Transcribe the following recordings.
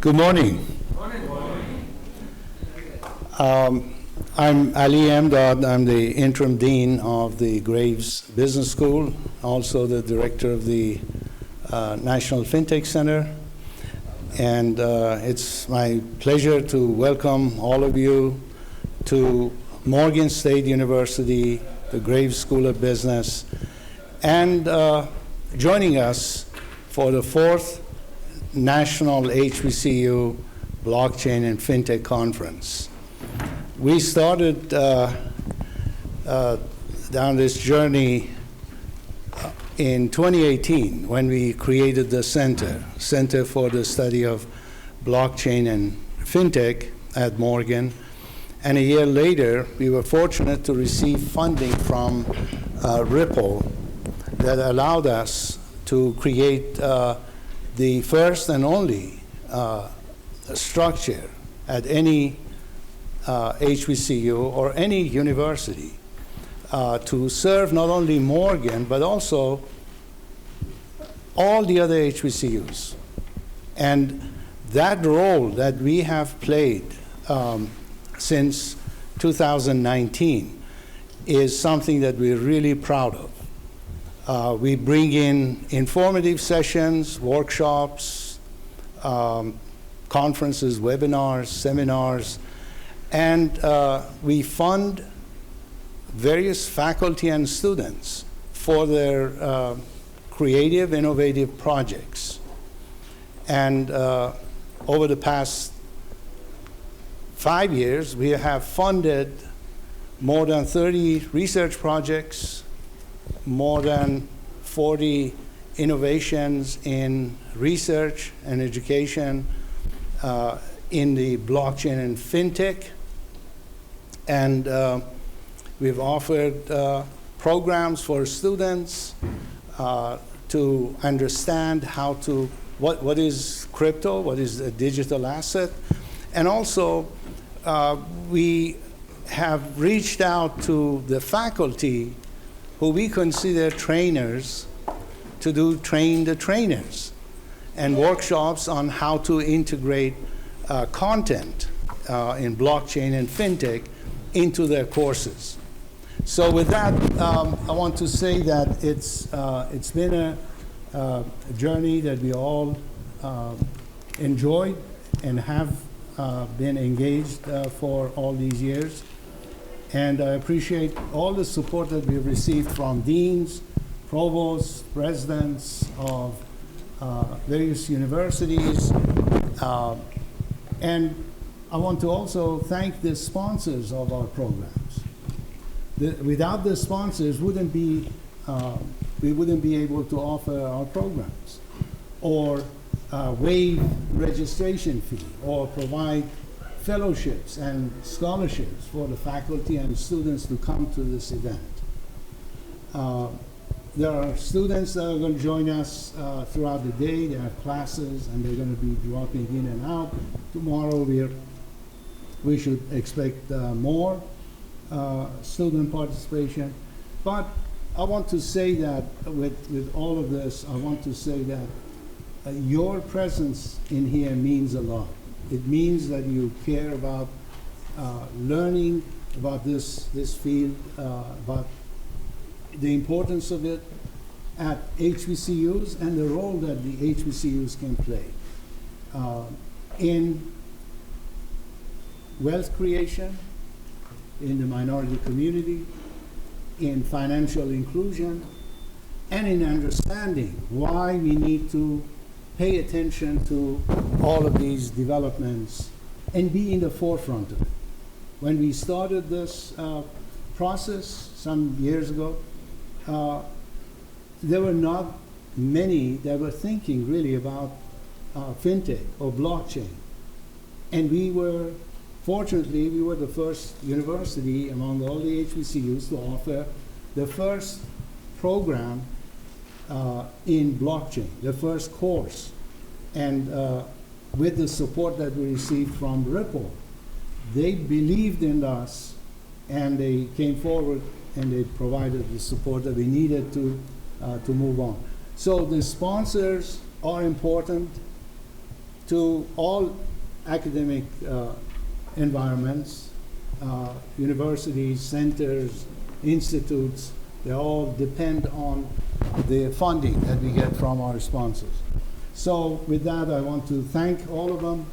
Good morning. I'm Ali Amdad. I'm the interim dean of the Graves Business School, also the director of the National FinTech Center. And it's my pleasure to welcome all of you to Morgan State University, the Graves School of Business, and joining us for the fourth National HBCU Blockchain and FinTech Conference. We started down this journey in 2018 when we created the Center for the Study of Blockchain and FinTech at Morgan. And a year later, we were fortunate to receive funding from Ripple that allowed us to create the first and only structure at any HBCU or any university to serve not only Morgan, but also all the other HBCUs. And that role that we have played since 2019 is something that we're really proud of. We bring in informative sessions, workshops, conferences, webinars, seminars, and we fund various faculty and students for their creative, innovative projects. And over the past 5 years, we have funded more than 30 research projects, more than 40 innovations in research and education in the blockchain and fintech. And we've offered programs for students to understand what is crypto, what is a digital asset. And also, we have reached out to the faculty who we consider trainers to train the trainers, and workshops on how to integrate content in blockchain and fintech into their courses. So with that, I want to say that it's been a journey that we all enjoyed and have been engaged for all these years. And I appreciate all the support that we've received from deans, provosts, presidents of various universities. And I want to also thank the sponsors of our programs. Without the sponsors, we wouldn't be able to offer our programs, or waive registration fee, or provide fellowships and scholarships for the faculty and students to come to this event. There are students that are going to join us throughout the day. They have classes, and they're going to be dropping in and out. Tomorrow, we should expect more student participation. But I want to say that with all of this, I want to say that your presence in here means a lot. It means that you care about learning about this field, about the importance of it at HBCUs and the role that the HBCUs can play in wealth creation, in the minority community, in financial inclusion, and in understanding why we need to pay attention to all of these developments and be in the forefront of it. When we started this process some years ago, there were not many that were thinking really about fintech or blockchain. And fortunately, we were the first university among all the HBCUs to offer the first program in blockchain, the first course. And with the support that we received from Ripple, they believed in us, and they came forward and they provided the support that we needed to move on. So the sponsors are important. to all academic environments, universities, centers, institutes, they all depend on the funding that we get from our sponsors. So with that, I want to thank all of them.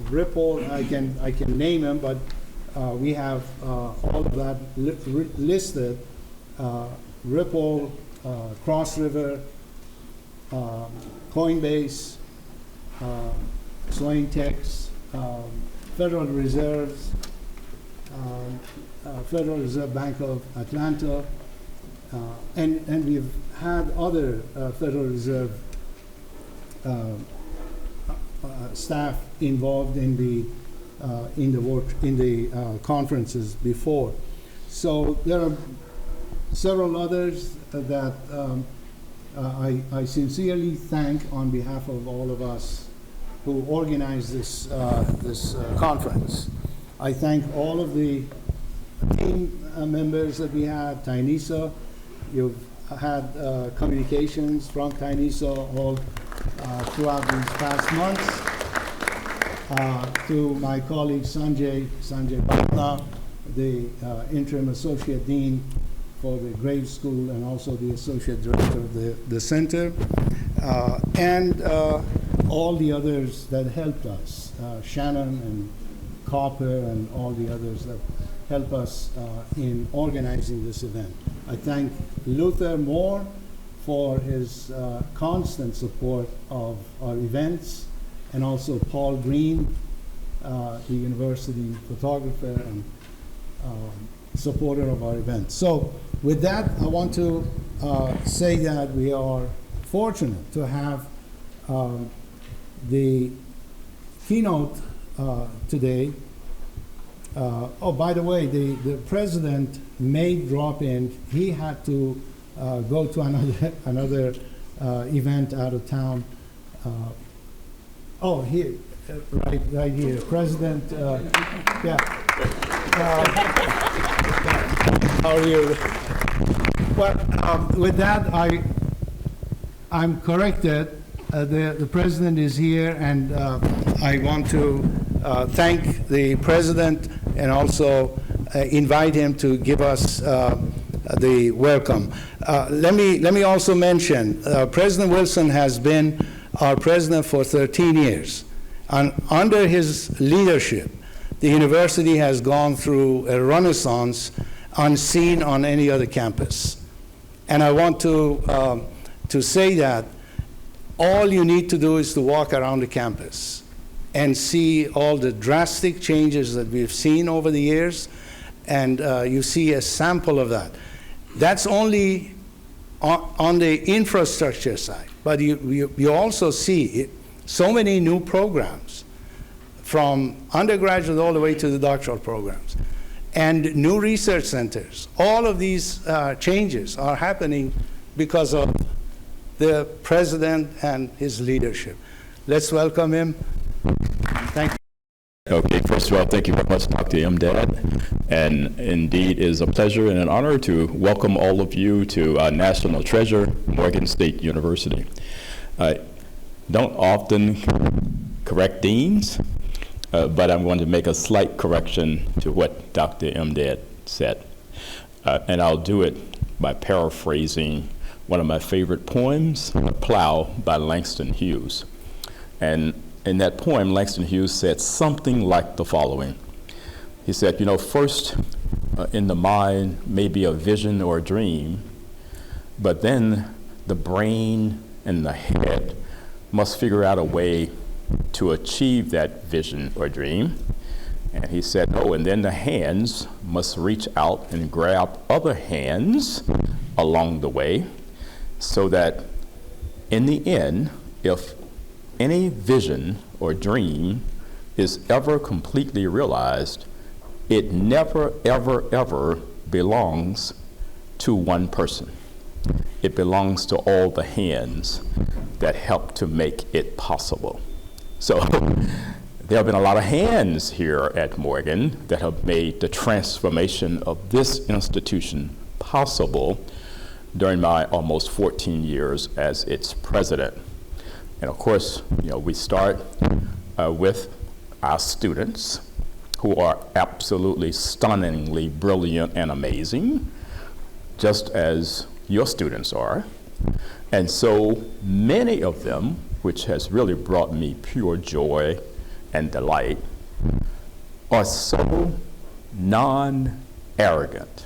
Ripple, I can name them, but we have all of that listed. Ripple, Cross River, Coinbase, Swaintex, Federal Reserves, Federal Reserve Bank of Atlanta, and we've had other Federal Reserve staff involved in the work in the conferences before. So there are several others that I sincerely thank on behalf of all of us who organized this conference. I thank all of the team members that we had. Tainisa, you've had communications from Tainisa all throughout these past months. To my colleague Sanjay Bhatna, the interim associate dean for the Graves School and also the associate director of the center, and all the others that helped us, Shannon and Copper and all the others that helped us in organizing this event. I thank Luther Moore for his constant support of our events, and also Paul Green, the university photographer and supporter of our events. So with that, I want to say that we are fortunate to have the keynote today. Oh, by the way, the president may drop in. He had to go to another event out of town. Oh, here, right here, President. Yeah. How are you? Well, with that, I'm corrected. The president is here, and I want to thank the president and also invite him to give us the welcome. Let me also mention President Wilson has been our president for 13 years, and under his leadership, the university has gone through a renaissance unseen on any other campus. And I want to say that all you need to do is to walk around the campus and see all the drastic changes that we've seen over the years, and you see a sample of that. That's only on the infrastructure side, but you also see so many new programs, from undergraduate all the way to the doctoral programs, and new research centers. All of these changes are happening because of the president and his leadership. Let's welcome him. Thank you. Okay, first of all, thank you very much, Dr. Imdad. And indeed, it is a pleasure and an honor to welcome all of you to National Treasure, Morgan State University. I don't often correct deans, but I'm going to make a slight correction to what Dr. Imdad said. And I'll do it by paraphrasing one of my favorite poems, Plow by Langston Hughes. And in that poem, Langston Hughes said something like the following. He said, you know, first in the mind may be a vision or a dream, but then the brain and the head must figure out a way to achieve that vision or dream. And he said, oh, and then the hands must reach out and grab other hands along the way, so that in the end, if any vision or dream is ever completely realized, it never, ever, ever belongs to one person. It belongs to all the hands that help to make it possible. So there have been a lot of hands here at Morgan that have made the transformation of this institution possible during my almost 14 years as its president. And of course, we start with our students, who are absolutely stunningly brilliant and amazing, just as your students are. And so many of them, which has really brought me pure joy and delight, are so non-arrogant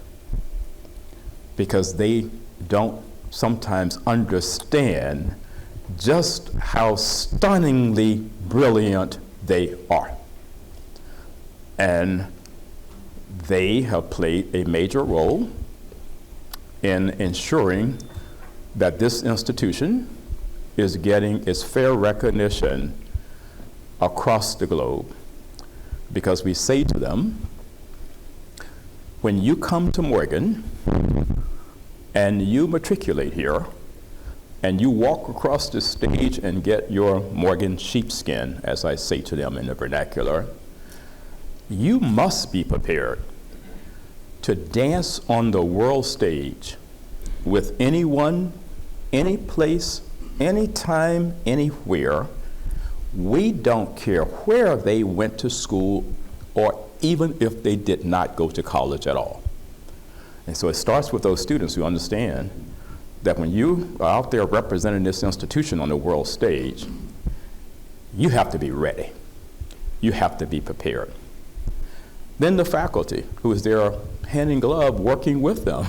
because they don't sometimes understand just how stunningly brilliant they are. And they have played a major role in ensuring that this institution is getting its fair recognition across the globe. Because we say to them, when you come to Morgan and you matriculate here, and you walk across the stage and get your Morgan sheepskin, as I say to them in the vernacular, you must be prepared to dance on the world stage with anyone, any place, anytime, anywhere. We don't care where they went to school or even if they did not go to college at all. And so it starts with those students who understand that when you are out there representing this institution on the world stage, you have to be ready. You have to be prepared. Then the faculty, who is there hand in glove working with them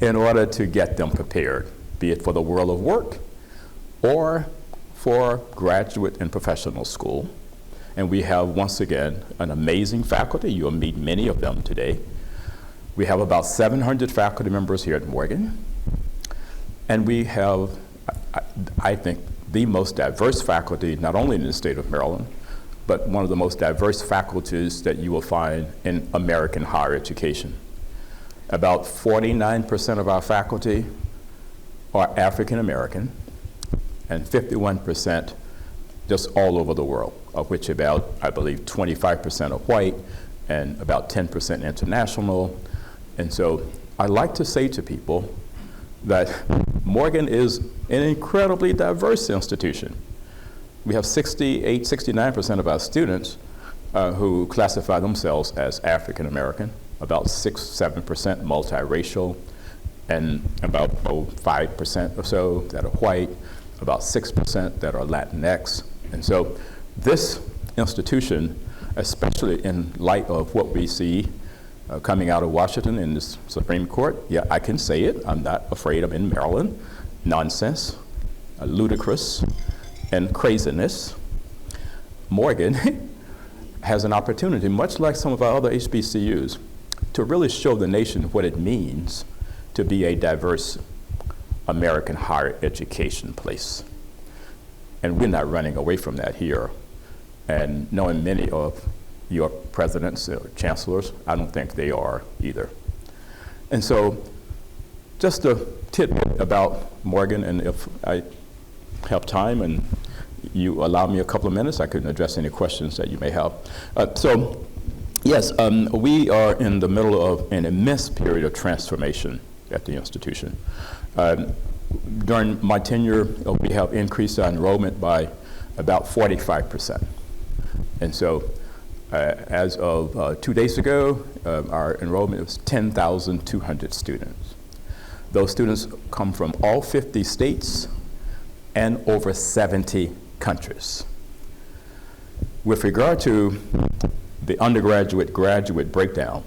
in order to get them prepared, be it for the world of work or for graduate and professional school. And we have, once again, an amazing faculty. You'll meet many of them today. We have about 700 faculty members here at Morgan. And we have, I think, the most diverse faculty, not only in the state of Maryland, but one of the most diverse faculties that you will find in American higher education. About 49% of our faculty are African American, and 51% just all over the world, of which about, I believe, 25% are white and about 10% international. And so I like to say to people that Morgan is an incredibly diverse institution. We have 68, 69% of our students who classify themselves as African American, about 6, 7% multiracial, and about 5% or so that are white, about 6% that are Latinx. And so this institution, especially in light of what we see coming out of Washington in the Supreme Court, yeah, I can say it, I'm not afraid. I'm in Maryland. Nonsense, ludicrous, and craziness. Morgan has an opportunity, much like some of our other HBCUs, to really show the nation what it means to be a diverse American higher education place. And we're not running away from that here. And knowing many of your presidents or chancellors, I don't think they are either. And so just a tidbit about Morgan, and if I have time and you allow me a couple of minutes, I can address any questions that you may have. So yes, we are in the middle of an immense period of transformation at the institution. During my tenure, we have increased our enrollment by about 45%. And so as of 2 days ago, our enrollment was 10,200 students. Those students come from all 50 states and over 70 countries. With regard to the undergraduate graduate breakdown,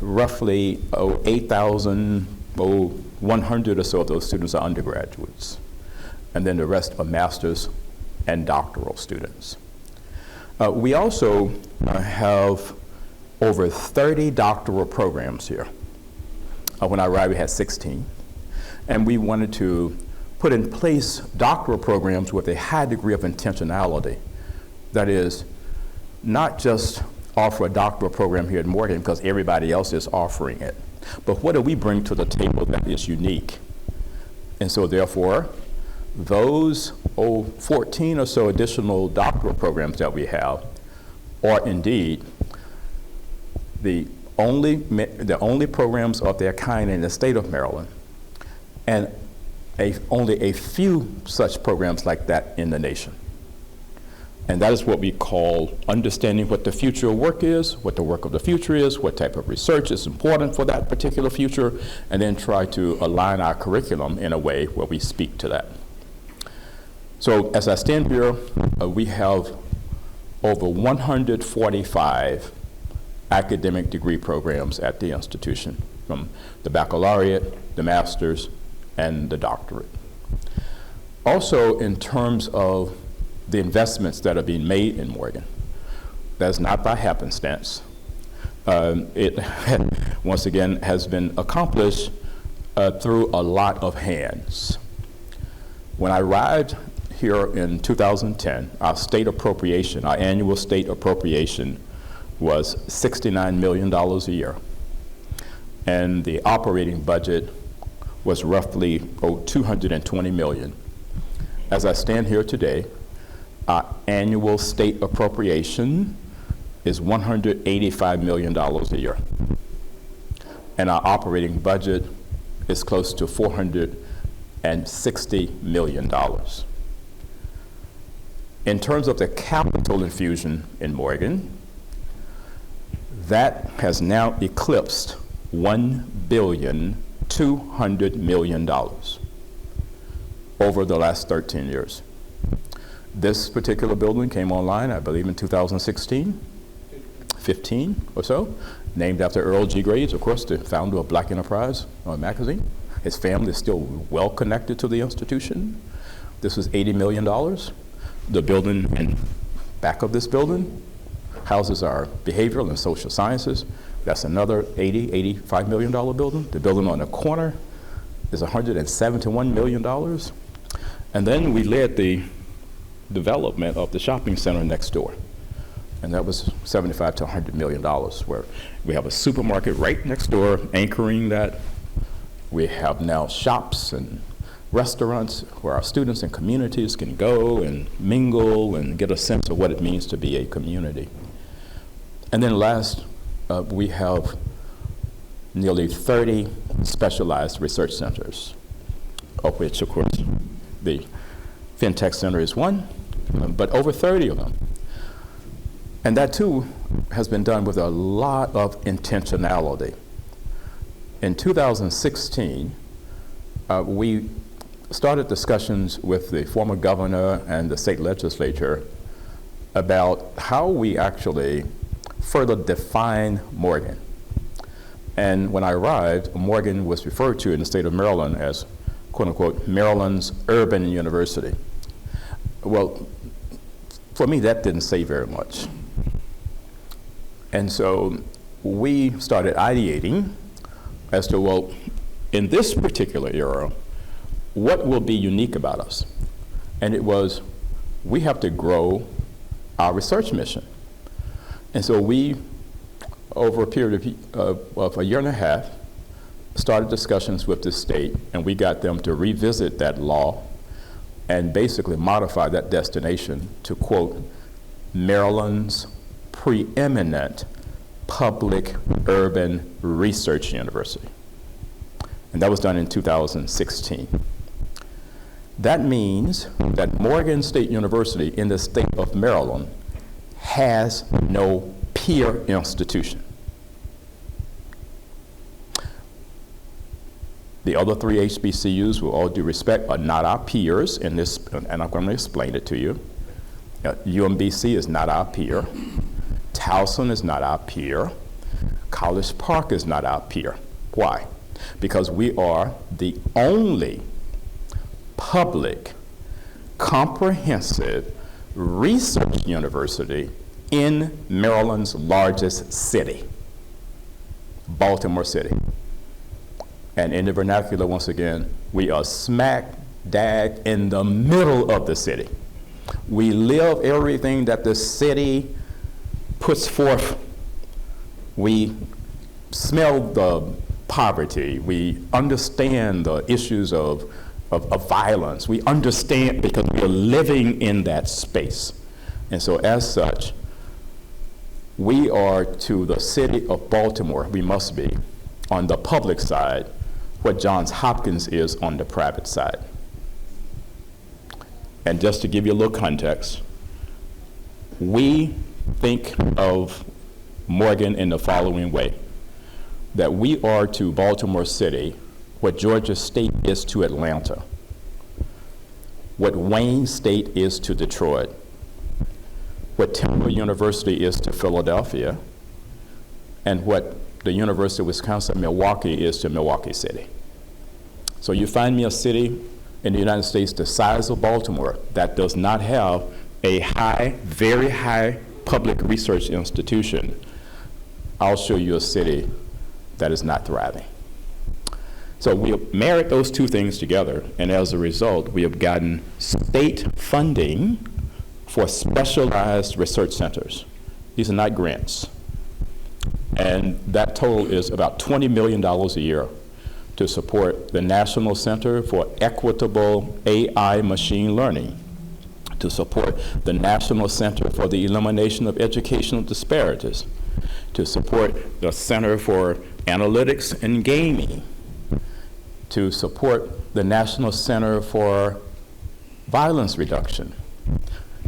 roughly 8,100 or so of those students are undergraduates, and then the rest are master's and doctoral students. We also have over 30 doctoral programs here. When I arrived, we had 16, and we wanted to put in place doctoral programs with a high degree of intentionality. That is, not just offer a doctoral program here at Morgan because everybody else is offering it, but what do we bring to the table that is unique? And so therefore, those 14 or so additional doctoral programs that we have are indeed the only programs of their kind in the state of Maryland. And only a few such programs like that in the nation. And that is what we call understanding what the future of work is, what the work of the future is, what type of research is important for that particular future, and then try to align our curriculum in a way where we speak to that. So as I stand here, we have over 145 academic degree programs at the institution, from the baccalaureate, the master's, and the doctorate. Also, in terms of the investments that are being made in Morgan, that's not by happenstance. It, once again, has been accomplished through a lot of hands. When I arrived here in 2010, our state appropriation, our annual state appropriation, was $69 million a year. And the operating budget was roughly $220 million. As I stand here today, our annual state appropriation is $185 million a year. And our operating budget is close to $460 million. In terms of the capital infusion in Morgan, that has now eclipsed $1.2 billion over the last 13 years. This particular building came online, I believe, in 2016, 15 or so, named after Earl G. Graves, of course, the founder of Black Enterprise magazine. His family is still well connected to the institution. This was $80 million. The building in back of this building houses our behavioral and social sciences. That's another $85 million building. The building on the corner is $171 million. And then we led the development of the shopping center next door. And that was $75 to $100 million, where we have a supermarket right next door anchoring that. We have now shops and restaurants where our students and communities can go and mingle and get a sense of what it means to be a community. And then last, we have nearly 30 specialized research centers, of which, of course, the FinTech Center is one, but over 30 of them. And that, too, has been done with a lot of intentionality. In 2016, we started discussions with the former governor and the state legislature about how we actually further define Morgan. And when I arrived, Morgan was referred to in the state of Maryland as, quote unquote, Maryland's urban university. Well, for me, that didn't say very much. And so we started ideating as to, well, in this particular era, what will be unique about us? And it was, we have to grow our research mission. And so we, over a period of a year and a half, started discussions with the state, and we got them to revisit that law and basically modify that destination to, quote, Maryland's preeminent public urban research university. And that was done in 2016. That means that Morgan State University in the state of Maryland has no peer institution. The other three HBCUs, with all due respect, are not our peers in this, and I'm going to explain it to you. UMBC is not our peer. Towson is not our peer. College Park is not our peer. Why? Because we are the only public, comprehensive research university in Maryland's largest city, Baltimore City. And in the vernacular, once again, we are smack dab in the middle of the city. We live everything that the city puts forth. We smell the poverty. We understand the issues of violence. We understand because we are living in that space. And so as such, we are to the city of Baltimore, we must be, on the public side, what Johns Hopkins is on the private side. And just to give you a little context, we think of Morgan in the following way, that we are to Baltimore City what Georgia State is to Atlanta, what Wayne State is to Detroit, what Temple University is to Philadelphia, and what the University of Wisconsin-Milwaukee is to Milwaukee City. So you find me a city in the United States the size of Baltimore that does not have a high, very high public research institution, I'll show you a city that is not thriving. So we have married those two things together, and as a result, we have gotten state funding for specialized research centers. These are not grants. And that total is about $20 million a year to support the National Center for Equitable AI Machine Learning, to support the National Center for the Elimination of Educational Disparities, to support the Center for Analytics and Gaming, to support the National Center for Violence Reduction,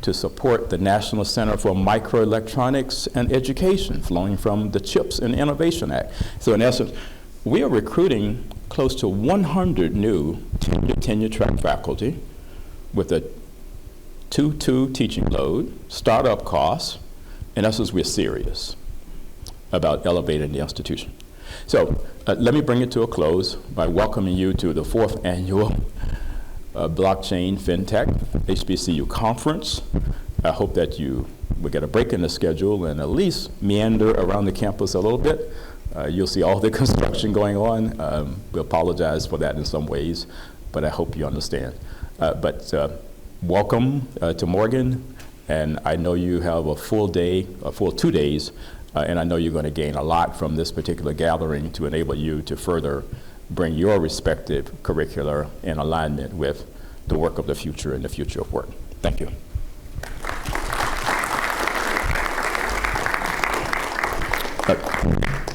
to support the National Center for Microelectronics and Education, flowing from the CHIPS and Innovation Act. So in essence, we are recruiting close to 100 new tenure-track faculty with a 2-2 teaching load, startup costs. In essence, we're serious about elevating the institution. So let me bring it to a close by welcoming you to the 4th annual Blockchain FinTech HBCU conference. I hope that you will get a break in the schedule and at least meander around the campus a little bit. You'll see all the construction going on. We apologize for that in some ways, but I hope you understand. But welcome to Morgan, and I know you have a full 2 days, and I know you're going to gain a lot from this particular gathering to enable you to further bring your respective curricular in alignment with the work of the future and the future of work. Thank you.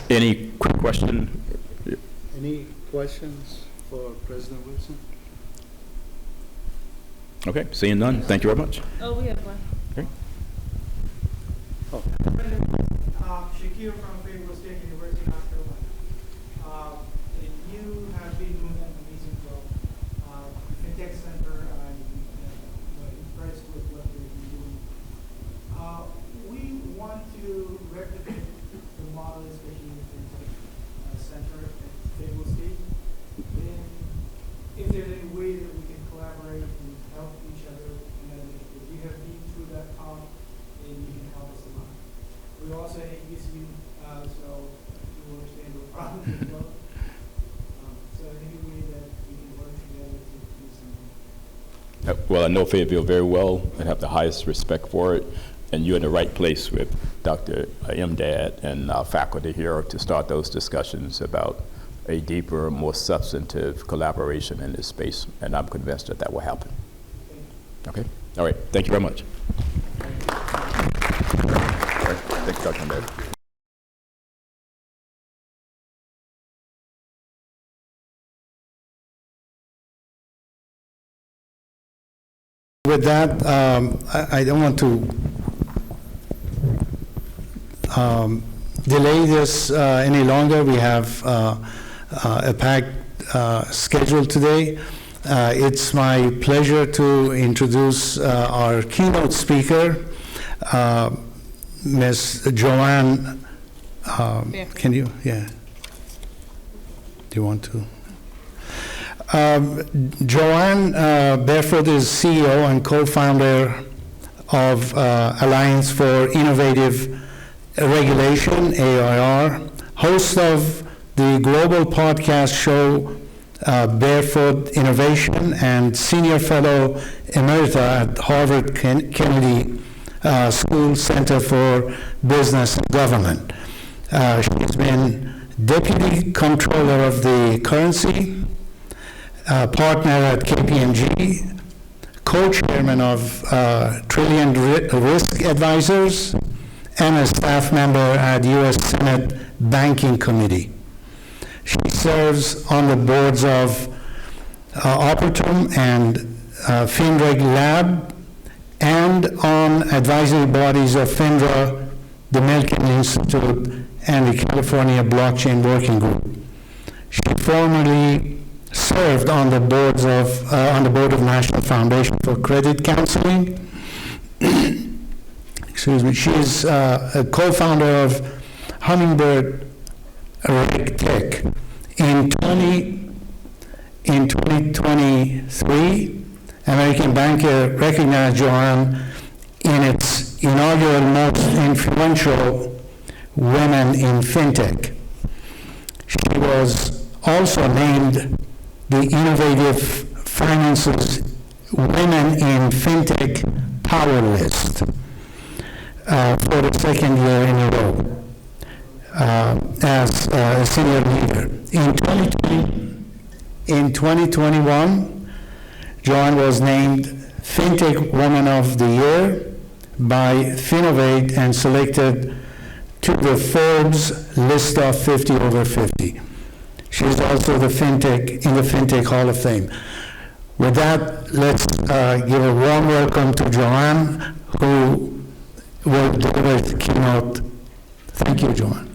Any quick question? Any questions for President Wilson? Okay, seeing none, thank you very much. Oh, we have one. Okay. Shakir from Fayetteville State University, North Carolina. And you have been doing an amazing job. FinTech Center, I'm impressed with what you've been doing. We want to replicate the model, especially in the FinTech Center at Fayetteville State. And if there's any way that we can collaborate and help each other, if you have been through that path, then you can help us a lot. We also at HBCU, so you understand the problem as well. So any way that we can work together to do something. Well, I know Fayetteville very well and have the highest respect for it, and you're in the right place with Dr. Imdad and faculty here to start those discussions about a deeper, more substantive collaboration in this space, and I'm convinced that that will happen. Okay? All right. Thank you very much. Thank you, Dr. Imdad. With that, I don't want to delay this any longer. We have a packed schedule today. It's my pleasure to introduce our keynote speaker, Ms. Joanne. Can you? Yeah. Do you want to? Joanne Barefoot is CEO and co-founder of Alliance for Innovative Regulation, AIR, host of the global podcast show Barefoot Innovation, and senior fellow emerita at Harvard Kennedy School Center for Business and Government. She's been deputy comptroller of the currency, partner at KPMG, co-chairman of Trillion Risk Advisors, and a staff member at U.S. Senate Banking Committee. She's serves on the boards of Opportum and FinReg Lab, and on advisory bodies of FINRA, the Milken Institute, and the California Blockchain Working Group. She formerly served on the board of National Foundation for Credit Counseling. Excuse me. She is a co-founder of Hummingbird RegTech. In 2023, American Banker recognized Joanne in its inaugural Most Influential Women in FinTech. She was also named the Innovative Finance's Women in FinTech Power List for the second year in a row as a senior leader. In 2021, Joanne was named FinTech Woman of the Year by Finovate and selected to the Forbes list of 50 over 50. She is also in the FinTech Hall of Fame. With that, let's give a warm welcome to Joanne, who will deliver the keynote. Thank you, Joanne.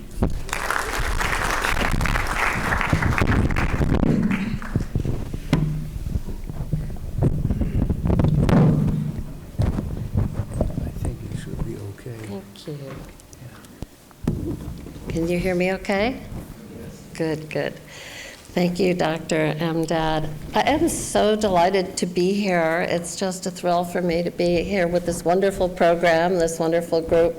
Can you hear me okay? Good, good. Thank you, Dr. Mdad. I am so delighted to be here. It's just a thrill for me to be here with this wonderful program, this wonderful group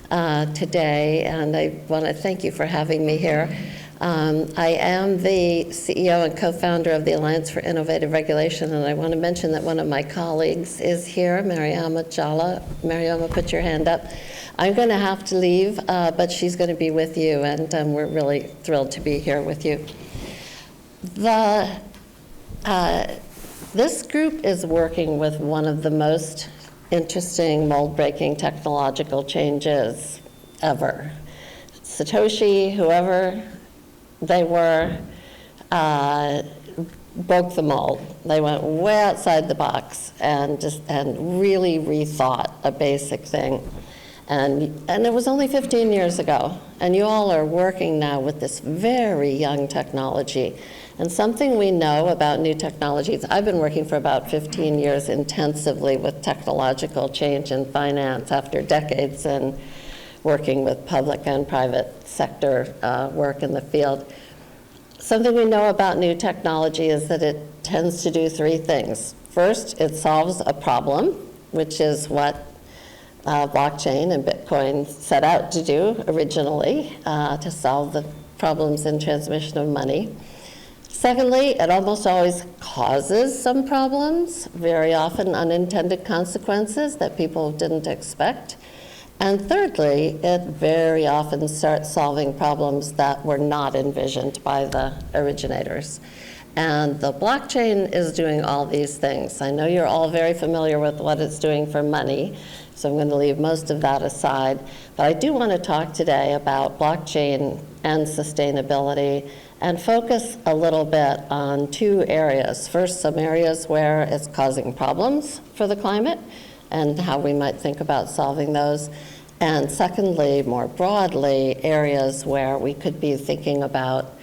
today, and I want to thank you for having me here. I am the CEO and co-founder of the Alliance for Innovative Regulation, and I want to mention that one of my colleagues is here, Mariama Jalla. Mariama, put your hand up. I'm going to have to leave, but she's going to be with you, and we're really thrilled to be here with you. This group is working with one of the most interesting mold-breaking technological changes ever. Satoshi, whoever they were, broke the mold. They went way outside the box and really rethought a basic thing. And it was only 15 years ago. And you all are working now with this very young technology. And something we know about new technologies, I've been working for about 15 years intensively with technological change in finance after decades in working with public and private sector work in the field. Something we know about new technology is that it tends to do three things. First, it solves a problem, which is what blockchain and Bitcoin set out to do originally, to solve the problems in transmission of money. Secondly, it almost always causes some problems, very often unintended consequences that people didn't expect. And thirdly, it very often starts solving problems that were not envisioned by the originators. And the blockchain is doing all these things. I know you're all very familiar with what it's doing for money, so I'm going to leave most of that aside. But I do want to talk today about blockchain and sustainability and focus a little bit on two areas. First, some areas where it's causing problems for the climate and how we might think about solving those. And secondly, more broadly, areas where we could be thinking about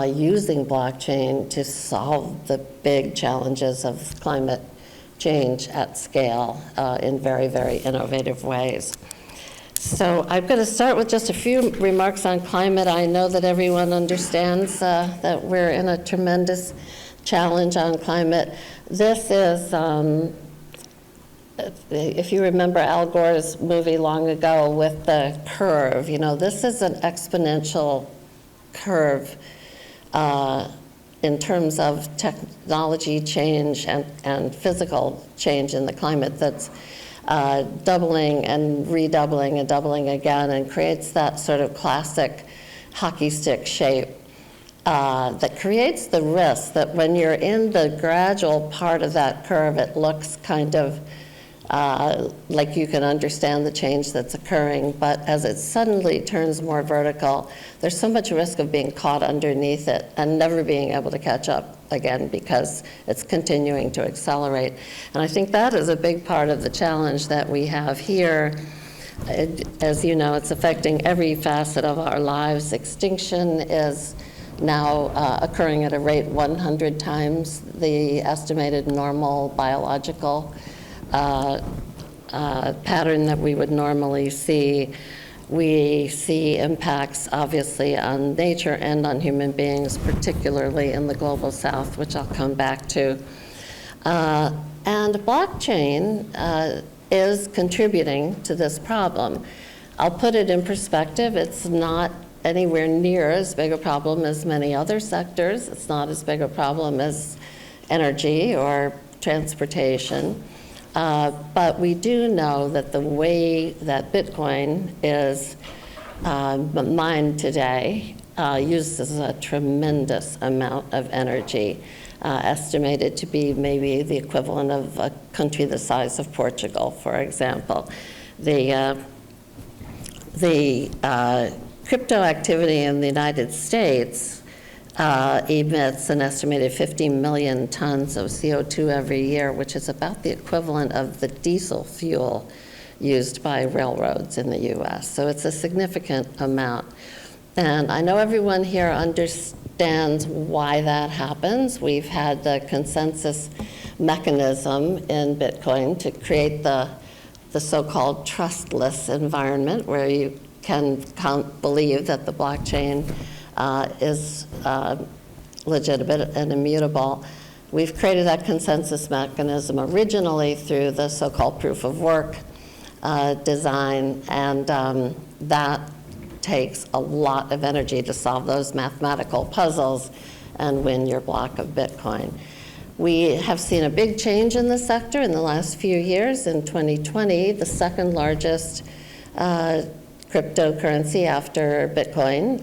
using blockchain to solve the big challenges of climate change at scale in very, very innovative ways. So I'm going to start with just a few remarks on climate. I know that everyone understands that we're in a tremendous challenge on climate. This is, if you remember Al Gore's movie long ago with the curve, you know, this is an exponential curve in terms of technology change and physical change in the climate that's doubling and redoubling and doubling again, and creates that sort of classic hockey stick shape that creates the risk that when you're in the gradual part of that curve, it looks kind of like you can understand the change that's occurring, but as it suddenly turns more vertical, there's so much risk of being caught underneath it and never being able to catch up again because it's continuing to accelerate. And I think that is a big part of the challenge that we have here. As you know, it's affecting every facet of our lives. Extinction is now occurring at a rate 100 times the estimated normal biological pattern that we would normally see. We see impacts, obviously, on nature and on human beings, particularly in the global south, which I'll come back to. And blockchain is contributing to this problem. I'll put it in perspective. It's not anywhere near as big a problem as many other sectors. It's not as big a problem as energy or transportation. But we do know that the way that Bitcoin is mined today uses a tremendous amount of energy, estimated to be maybe the equivalent of a country the size of Portugal, for example. The crypto activity in the United States emits an estimated 50 million tons of CO2 every year, which is about the equivalent of the diesel fuel used by railroads in the US. So it's a significant amount. And I know everyone here understands why that happens. We've had the consensus mechanism in Bitcoin to create the so-called trustless environment where you can believe that the blockchain is legitimate and immutable. We've created that consensus mechanism originally through the so-called proof of work design, and that takes a lot of energy to solve those mathematical puzzles and win your block of Bitcoin. We have seen a big change in the sector in the last few years. In 2020, the second largest cryptocurrency after Bitcoin,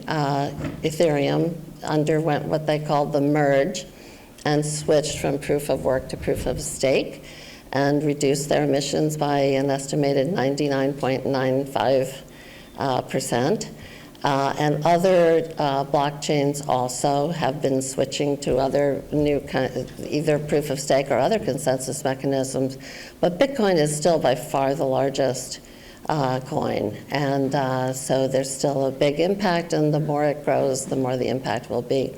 Ethereum, underwent what they called the merge and switched from proof of work to proof of stake and reduced their emissions by an estimated 99.95%. And other blockchains also have been switching to other new either proof of stake or other consensus mechanisms, but Bitcoin is still by far the largest coin, and so there's still a big impact, and the more it grows, the more the impact will be.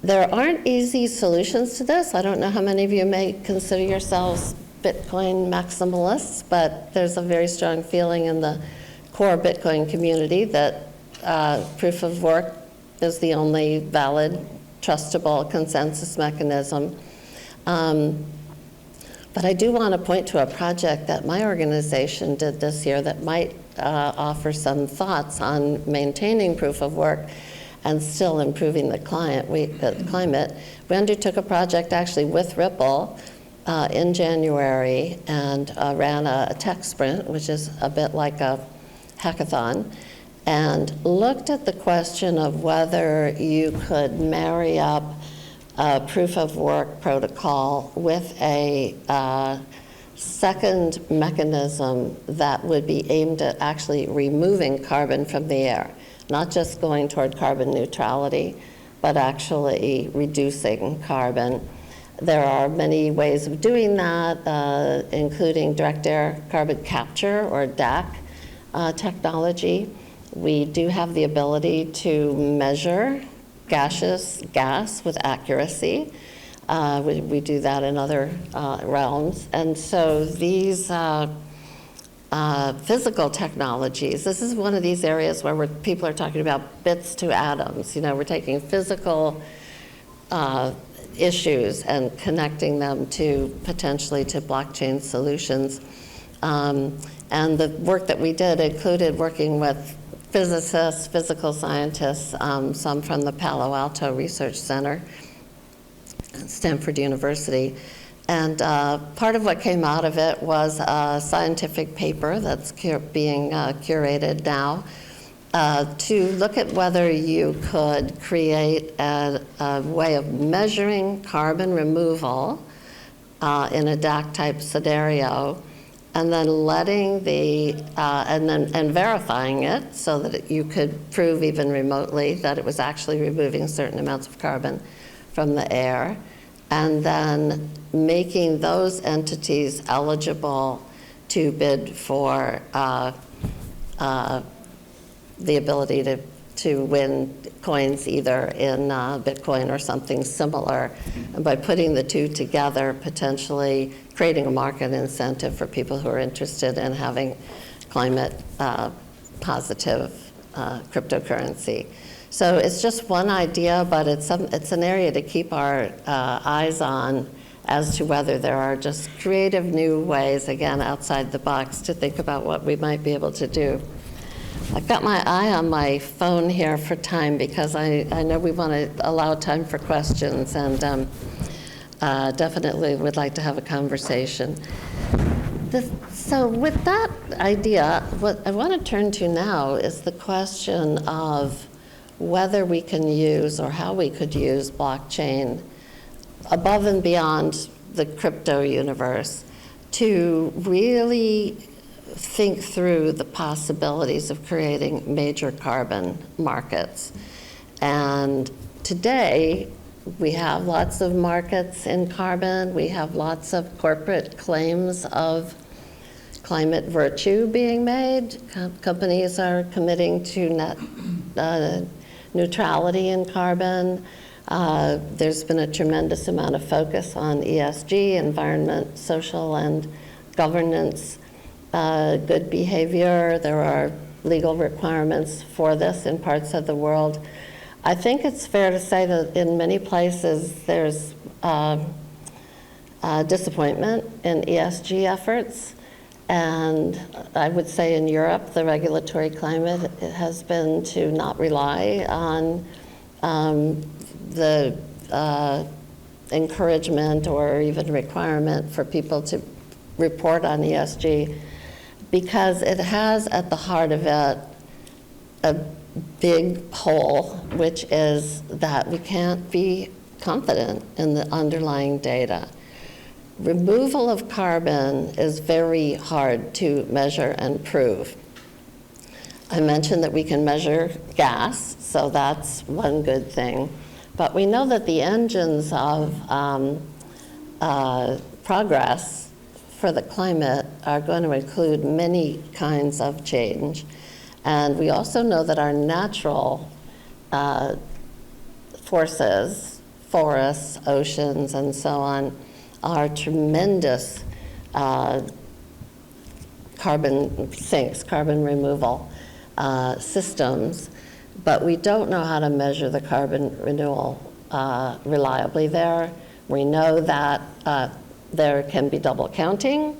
There aren't easy solutions to this. I don't know how many of you may consider yourselves Bitcoin maximalists, but there's a very strong feeling in the core Bitcoin community that proof of work is the only valid, trustable consensus mechanism. But I do want to point to a project that my organization did this year that might offer some thoughts on maintaining proof of work and still improving the climate. We undertook a project actually with Ripple in January and ran a tech sprint, which is a bit like a hackathon, and looked at the question of whether you could marry up a proof of work protocol with a second mechanism that would be aimed at actually removing carbon from the air, not just going toward carbon neutrality, but actually reducing carbon. There are many ways of doing that, including direct air carbon capture, or DAC technology. We do have the ability to measure gaseous gas with accuracy. We do that in other realms. And so these physical technologies, this is one of these areas where people are talking about bits to atoms. You know, we're taking physical issues and connecting them to potentially to blockchain solutions. And the work that we did included working with physicists, physical scientists, some from the Palo Alto Research Center at Stanford University. And part of what came out of it was a scientific paper that's being curated now to look at whether you could create a way of measuring carbon removal in a DAC type scenario and then letting and verifying it so that you could prove even remotely that it was actually removing certain amounts of carbon from the air, and then making those entities eligible to bid for the ability to win coins either in Bitcoin or something similar. And by putting the two together, potentially creating a market incentive for people who are interested in having climate positive cryptocurrency. So it's just one idea, but it's an area to keep our eyes on as to whether there are just creative new ways, again, outside the box, to think about what we might be able to do. I've got my eye on my phone here for time because I know we want to allow time for questions, and definitely would like to have a conversation. So with that idea, what I want to turn to now is the question of whether we can use or how we could use blockchain above and beyond the crypto universe to really think through the possibilities of creating major carbon markets. And today, we have lots of markets in carbon. We have lots of corporate claims of climate virtue being made. Companies are committing to net neutrality in carbon. There's been a tremendous amount of focus on ESG, environment, social, and governance, good behavior. There are legal requirements for this in parts of the world. I think it's fair to say that in many places there's disappointment in ESG efforts. And I would say in Europe, the regulatory climate has been to not rely on the encouragement or even requirement for people to report on ESG, because it has at the heart of it a big hole, which is that we can't be confident in the underlying data. Removal of carbon is very hard to measure and prove. I mentioned that we can measure gas, so that's one good thing. But we know that the engines of progress for the climate are going to include many kinds of change. And we also know that our natural forces, forests, oceans, and so on, are tremendous carbon sinks, carbon removal systems, but we don't know how to measure the carbon renewal reliably there. We know that there can be double counting.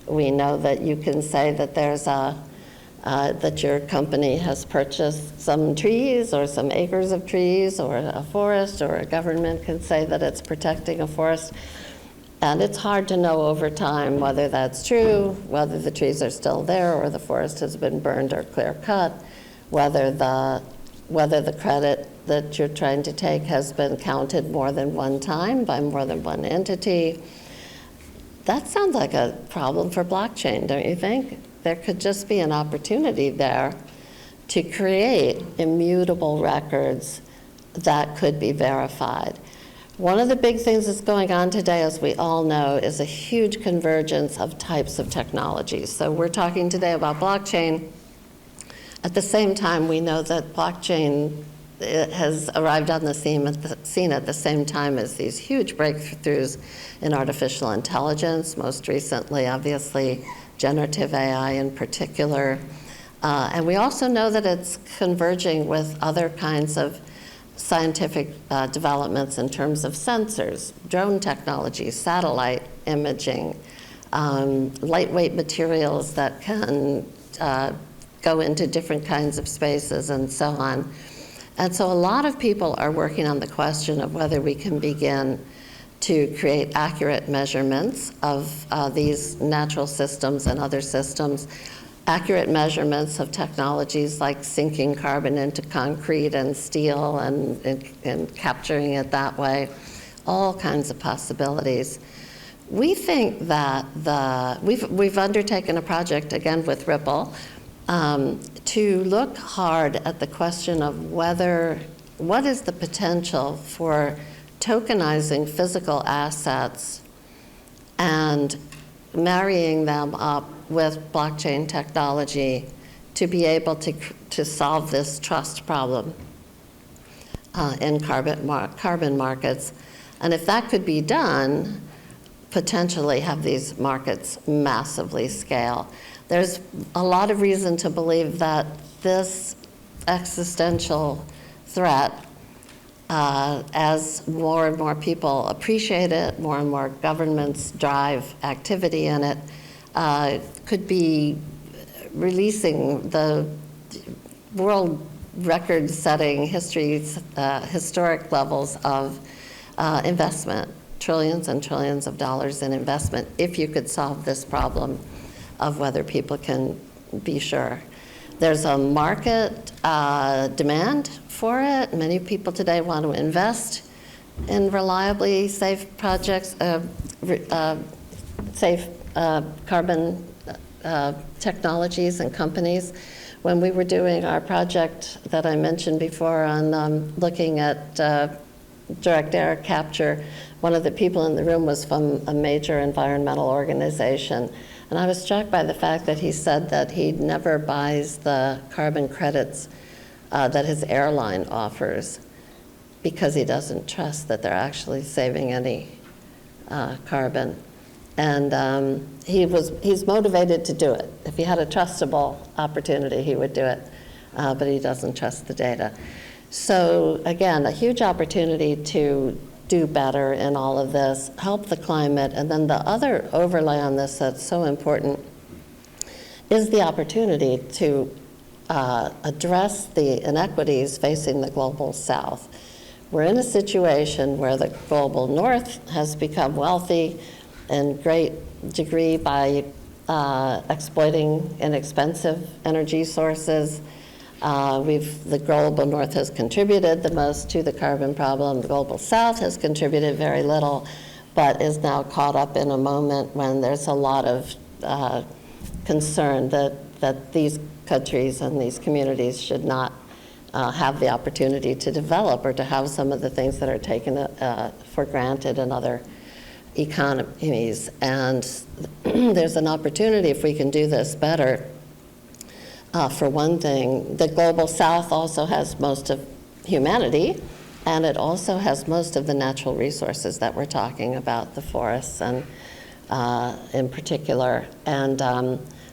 We know that you can say that there's that your company has purchased some trees or some acres of trees or a forest, or a government can say that it's protecting a forest. And it's hard to know over time whether that's true, whether the trees are still there or the forest has been burned or clear cut, whether the credit that you're trying to take has been counted more than one time by more than one entity. That sounds like a problem for blockchain, don't you think? There could just be an opportunity there to create immutable records that could be verified. One of the big things that's going on today, as we all know, is a huge convergence of types of technologies. So we're talking today about blockchain. At the same time, we know that blockchain has arrived on the scene at the same time as these huge breakthroughs in artificial intelligence, most recently, obviously, generative AI in particular. And we also know that it's converging with other kinds of scientific developments in terms of sensors, drone technology, satellite imaging, lightweight materials that can go into different kinds of spaces and so on. And so a lot of people are working on the question of whether we can begin to create accurate measurements of these natural systems and other systems, accurate measurements of technologies like sinking carbon into concrete and steel and capturing it that way, all kinds of possibilities. we think that we've undertaken a project, again with Ripple, to look hard at the question of what is the potential for tokenizing physical assets and marrying them up with blockchain technology to be able to solve this trust problem in carbon markets. And if that could be done, potentially have these markets massively scale. There's a lot of reason to believe that this existential threat, as more and more people appreciate it, more and more governments drive activity in it, could be releasing the world record-setting historic levels of investment, trillions and trillions of dollars in investment, if you could solve this problem of whether people can be sure. There's a market demand for it. Many people today want to invest in reliably safe projects, safe carbon technologies and companies. When we were doing our project that I mentioned before on looking at direct air capture, one of the people in the room was from a major environmental organization. And I was struck by the fact that he said that he never buys the carbon credits that his airline offers because he doesn't trust that they're actually saving any carbon. And he's motivated to do it. If he had a trustable opportunity, he would do it, but he doesn't trust the data. So again, a huge opportunity to do better in all of this, help the climate, and then the other overlay on this that's so important is the opportunity to address the inequities facing the global South. We're in a situation where the global North has become wealthy in great degree by exploiting inexpensive energy sources. The global North has contributed the most to the carbon problem. The global South has contributed very little, but is now caught up in a moment when there's a lot of concern that these countries and these communities should not have the opportunity to develop or to have some of the things that are taken for granted in other economies. And there's an opportunity, if we can do this better. For one thing, the global South also has most of humanity, and it also has most of the natural resources that we're talking about, the forests and in particular. And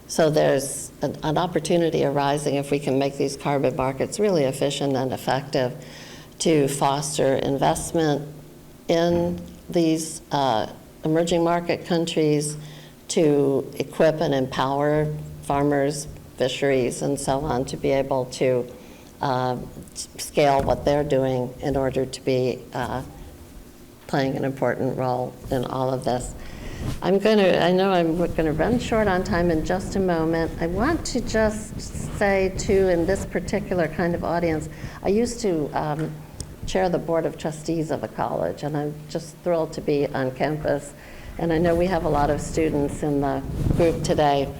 so there's an opportunity arising, if we can make these carbon markets really efficient and effective, to foster investment in these emerging market countries, to equip and empower farmers, fisheries, and so on, to be able to scale what they're doing in order to be playing an important role in all of this. I know I'm going to run short on time in just a moment. I want to just say, too, in this particular kind of audience, I used to chair the board of trustees of a college, and I'm just thrilled to be on campus. And I know we have a lot of students in the group today.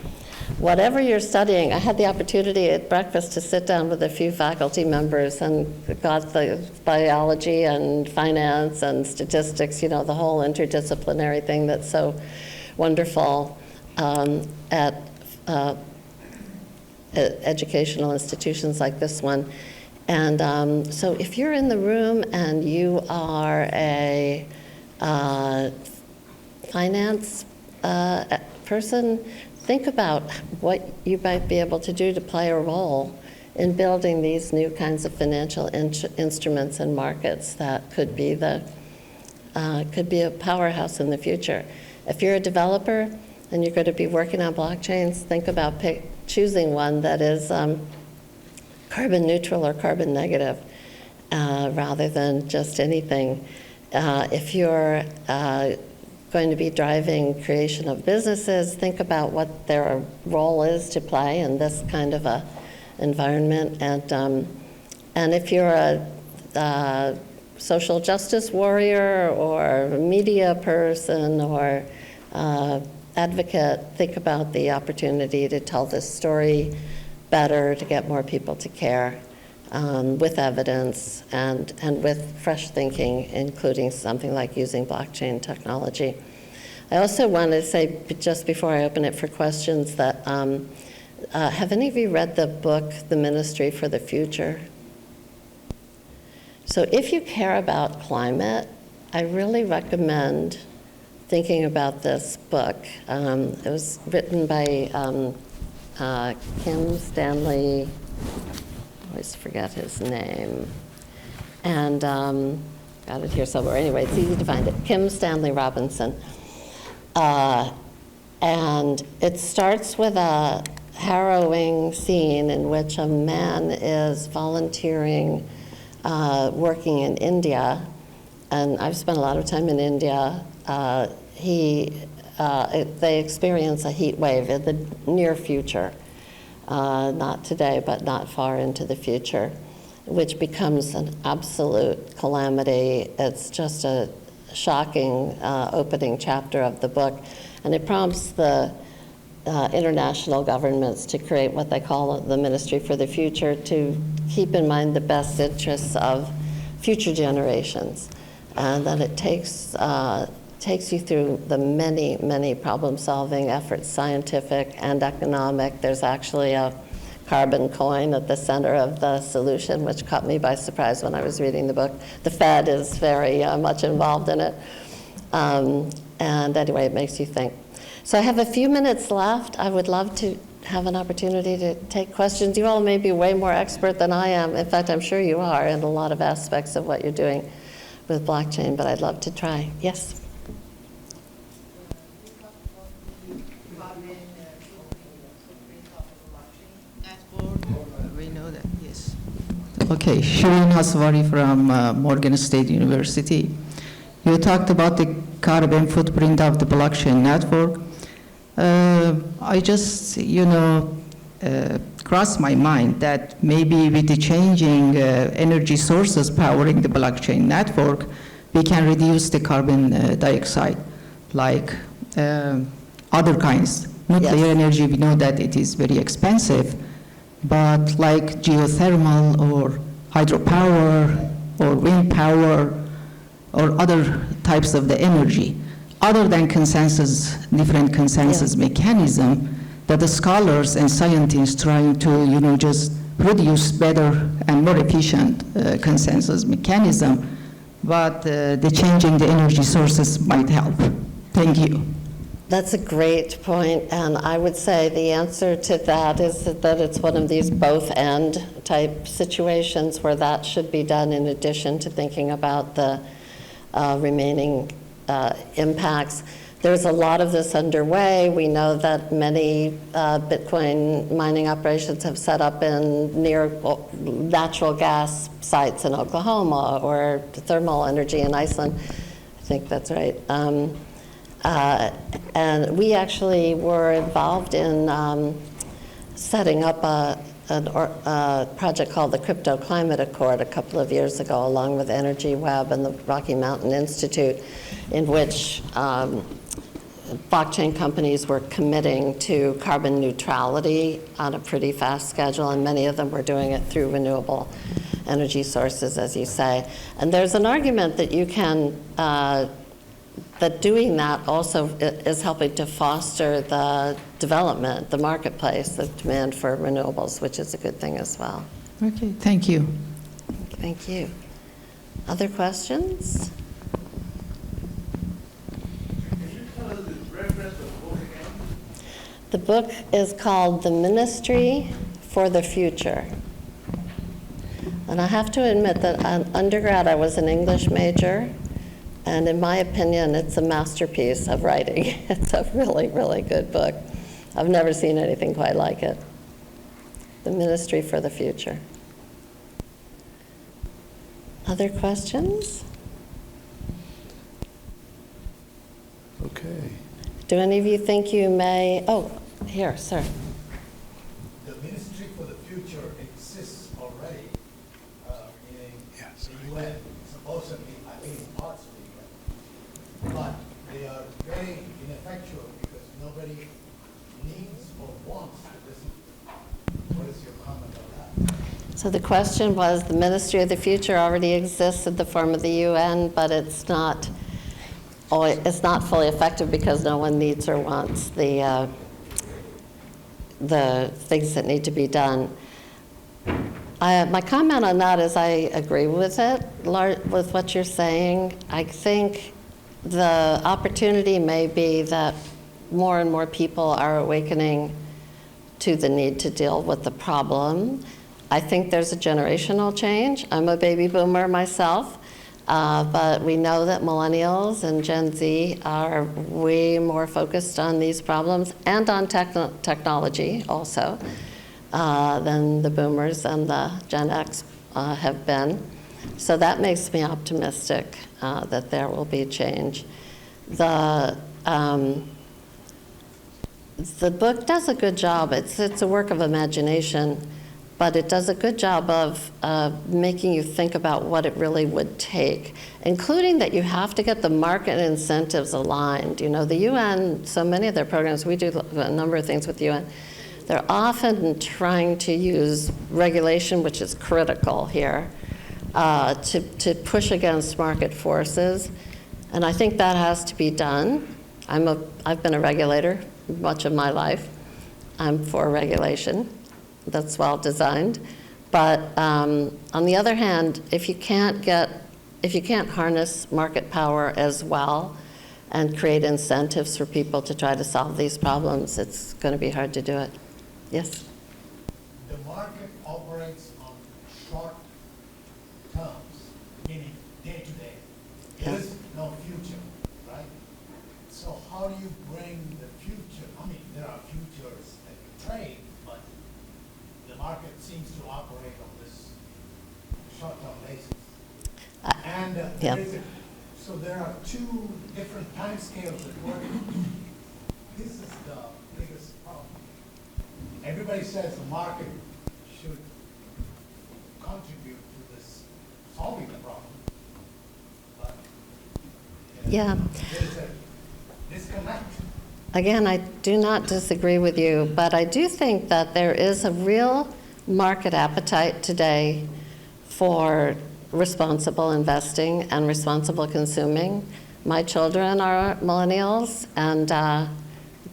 Whatever you're studying, I had the opportunity at breakfast to sit down with a few faculty members and got the biology and finance and statistics, the whole interdisciplinary thing that's so wonderful at educational institutions like this one. And so if you're in the room and you are a finance person, think about what you might be able to do to play a role in building these new kinds of financial instruments and markets that could be a powerhouse in the future. If you're a developer and you're going to be working on blockchains, think about choosing one that is carbon neutral or carbon negative rather than just anything. If you're going to be driving creation of businesses, think about what their role is to play in this kind of a environment. And if you're a social justice warrior or a media person or advocate, think about the opportunity to tell this story better, to get more people to care, with evidence and with fresh thinking, including something like using blockchain technology. I also want to say, just before I open it for questions, that have any of you read the book, The Ministry for the Future? So if you care about climate, I really recommend thinking about this book. It was written by Kim Stanley, I always forget his name, and got it here somewhere. Anyway, it's easy to find it. Kim Stanley Robinson. And it starts with a harrowing scene in which a man is volunteering, working in India, and I've spent a lot of time in India. They experience a heat wave in the near future, not today, but not far into the future, which becomes an absolute calamity. It's just a shocking opening chapter of the book, and it prompts the international governments to create what they call the Ministry for the Future, to keep in mind the best interests of future generations, and that it takes you through the many, many problem-solving efforts, scientific and economic. There's actually a carbon coin at the center of the solution, which caught me by surprise when I was reading the book. The Fed is very much involved in it. And anyway, it makes you think. So I have a few minutes left. I would love to have an opportunity to take questions. You all may be way more expert than I am. In fact, I'm sure you are in a lot of aspects of what you're doing with blockchain, but I'd love to try. Yes? We know that, yes. Okay, Shireen Haswari from Morgan State University. You talked about the carbon footprint of the blockchain network. I just, crossed my mind that maybe with the changing energy sources powering the blockchain network, we can reduce the carbon dioxide, like other kinds. Nuclear energy, we know that it is very expensive, but like geothermal or hydropower or wind power or other types of the energy, other than different consensus mechanism that the scholars and scientists trying to, just produce better and more efficient consensus mechanism, but the changing the energy sources might help. Thank you. That's a great point, and I would say the answer to that is that it's one of these both-and type situations where that should be done in addition to thinking about the remaining impacts. There's a lot of this underway. We know that many Bitcoin mining operations have set up in near natural gas sites in Oklahoma or thermal energy in Iceland. I think that's right. And we actually were involved in setting up a project called the Crypto Climate Accord a couple of years ago, along with Energy Web and the Rocky Mountain Institute, in which blockchain companies were committing to carbon neutrality on a pretty fast schedule, and many of them were doing it through renewable energy sources, as you say. And there's an argument that you can that doing that also is helping to foster the development, the marketplace, the demand for renewables, which is a good thing as well. Okay, thank you. Thank you. Other questions? Can you tell us the reference of the book again? The book is called The Ministry for the Future. And I have to admit that on undergrad I was an English major, and in my opinion, it's a masterpiece of writing. It's a really, really good book. I've never seen anything quite like it. The Ministry for the Future. Other questions? Okay. Do any of you think you may, oh, here, sir. The Ministry for the Future exists already, meaning the UN, supposedly, I think parts of the UN. But they are very ineffectual because nobody needs or wants to listen. What is your comment on that? So the question was, the Ministry of the Future already exists in the form of the UN, but it's not fully effective because no one needs or wants the things that need to be done. My comment on that is I agree with it, with what you're saying. I think the opportunity may be that more and more people are awakening to the need to deal with the problem. I think there's a generational change. I'm a baby boomer myself, but we know that millennials and Gen Z are way more focused on these problems and on technology also than the boomers and the Gen X have been. So that makes me optimistic that there will be change. The book does a good job. It's a work of imagination, but it does a good job of making you think about what it really would take, including that you have to get the market incentives aligned. You know, the UN, so many of their programs, we do a number of things with the UN, they're often trying to use regulation, which is critical here, to push against market forces. And I think that has to be done. I've been a regulator much of my life. I'm for regulation that's well designed. But on the other hand, if you can't harness market power as well and create incentives for people to try to solve these problems, it's going to be hard to do it. Yes? The market operates on short terms, meaning day to day. There is no future, right? So how do you bring the future? I mean, there are futures that you trade, but the market seems to operate on this short-term basis. And yeah. so there are two different time scales at work. This is the biggest problem. Everybody says the market should contribute to this solving the problem, but Yeah. there's a disconnect. Again, I do not disagree with you, but I do think that there is a real market appetite today for responsible investing and responsible consuming. My children are millennials, and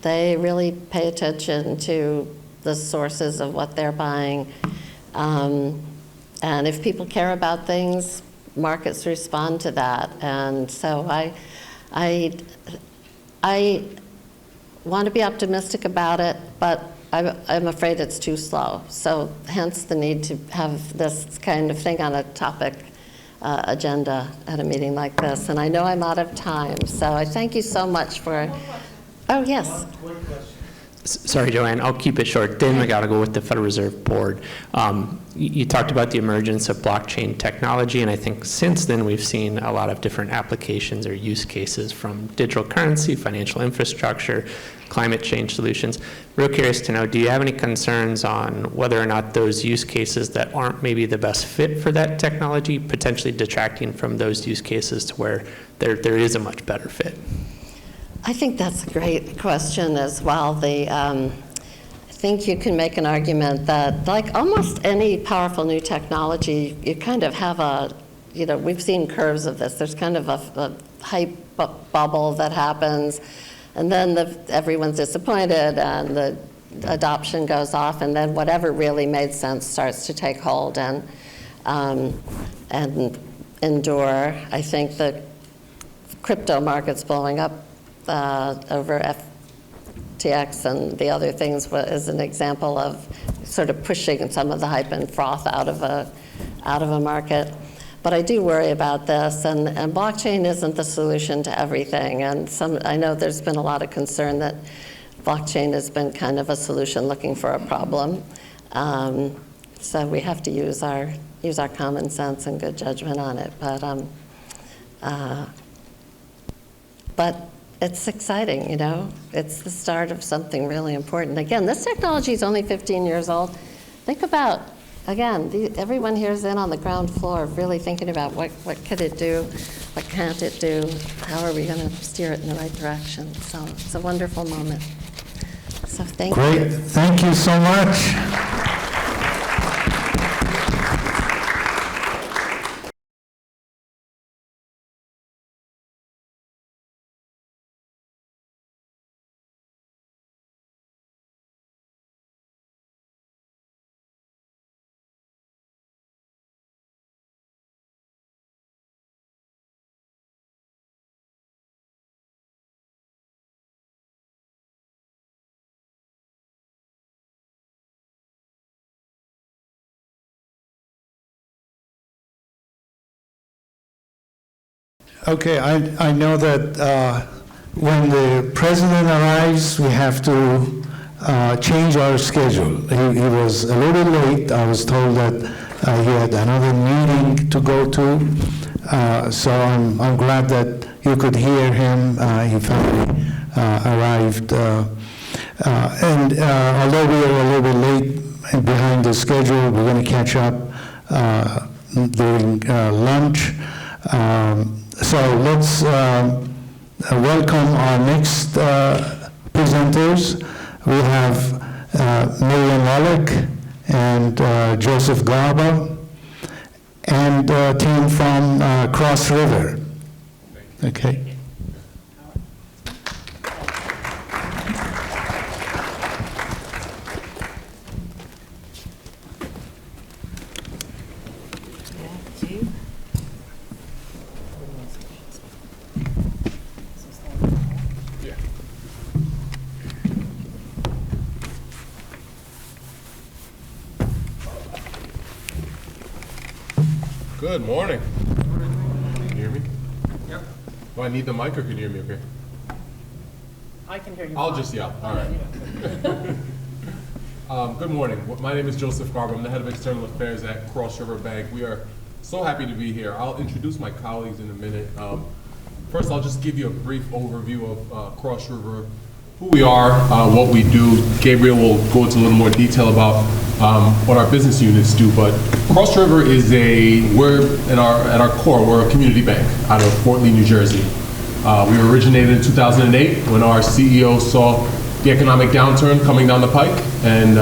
they really pay attention to the sources of what they're buying. And if people care about things, markets respond to that. And so I want to be optimistic about it, but I'm afraid it's too slow. So hence the need to have this kind of thing on a topic agenda at a meeting like this. And I know I'm out of time, so I thank you so much for. Oh, yes. One quick question. Sorry, Joanne, I'll keep it short. Dan McGonigal with the Federal Reserve Board. You talked about the emergence of blockchain technology, and I think since then we've seen a lot of different applications or use cases, from digital currency, financial infrastructure, climate change solutions. Real curious to know, do you have any concerns on whether or not those use cases that aren't maybe the best fit for that technology potentially detracting from those use cases to where there is a much better fit? I think that's a great question as well. I think you can make an argument that, like almost any powerful new technology, you kind of have we've seen curves of this. There's kind of a hype bubble that happens, and then everyone's disappointed, and the adoption goes off, and then whatever really made sense starts to take hold and endure. I think the crypto market's blowing up over FTX and the other things is an example of sort of pushing some of the hype and froth out of a market. But I do worry about this, and blockchain isn't the solution to everything. And I know there's been a lot of concern that blockchain has been kind of a solution looking for a problem. So we have to use our common sense and good judgment on it. But it's exciting, you know. It's the start of something really important. Again, this technology is only 15 years old. Think about again, everyone here is in on the ground floor, really thinking about what could it do, what can't it do, how are we going to steer it in the right direction. So it's a wonderful moment. So thank you. Great, thank you so much. Okay, I know that when the president arrives, we have to change our schedule. He was a little late. I was told that he had another meeting to go to. So I'm glad that you could hear him. He finally arrived. And although we are a little bit late and behind the schedule, we're going to catch up during lunch. So let's welcome our next presenters. We have Miriam Wallach and Joseph Garba and a team from Cross River. Okay. Good morning. Can you hear me? Yep. Do I need the mic or can you hear me okay? I can hear you. I'll just yell. All right. Good morning. My name is Joseph Garba. I'm the head of external affairs at Cross River Bank. We are so happy to be here. I'll introduce my colleagues in a minute. First, I'll just give you a brief overview of Cross River, who we are, what we do. Gabriel will go into a little more detail about what our business units do, but Cross River is at our core, we're a community bank out of Fort Lee, New Jersey. We originated in 2008 when our CEO saw the economic downturn coming down the pike and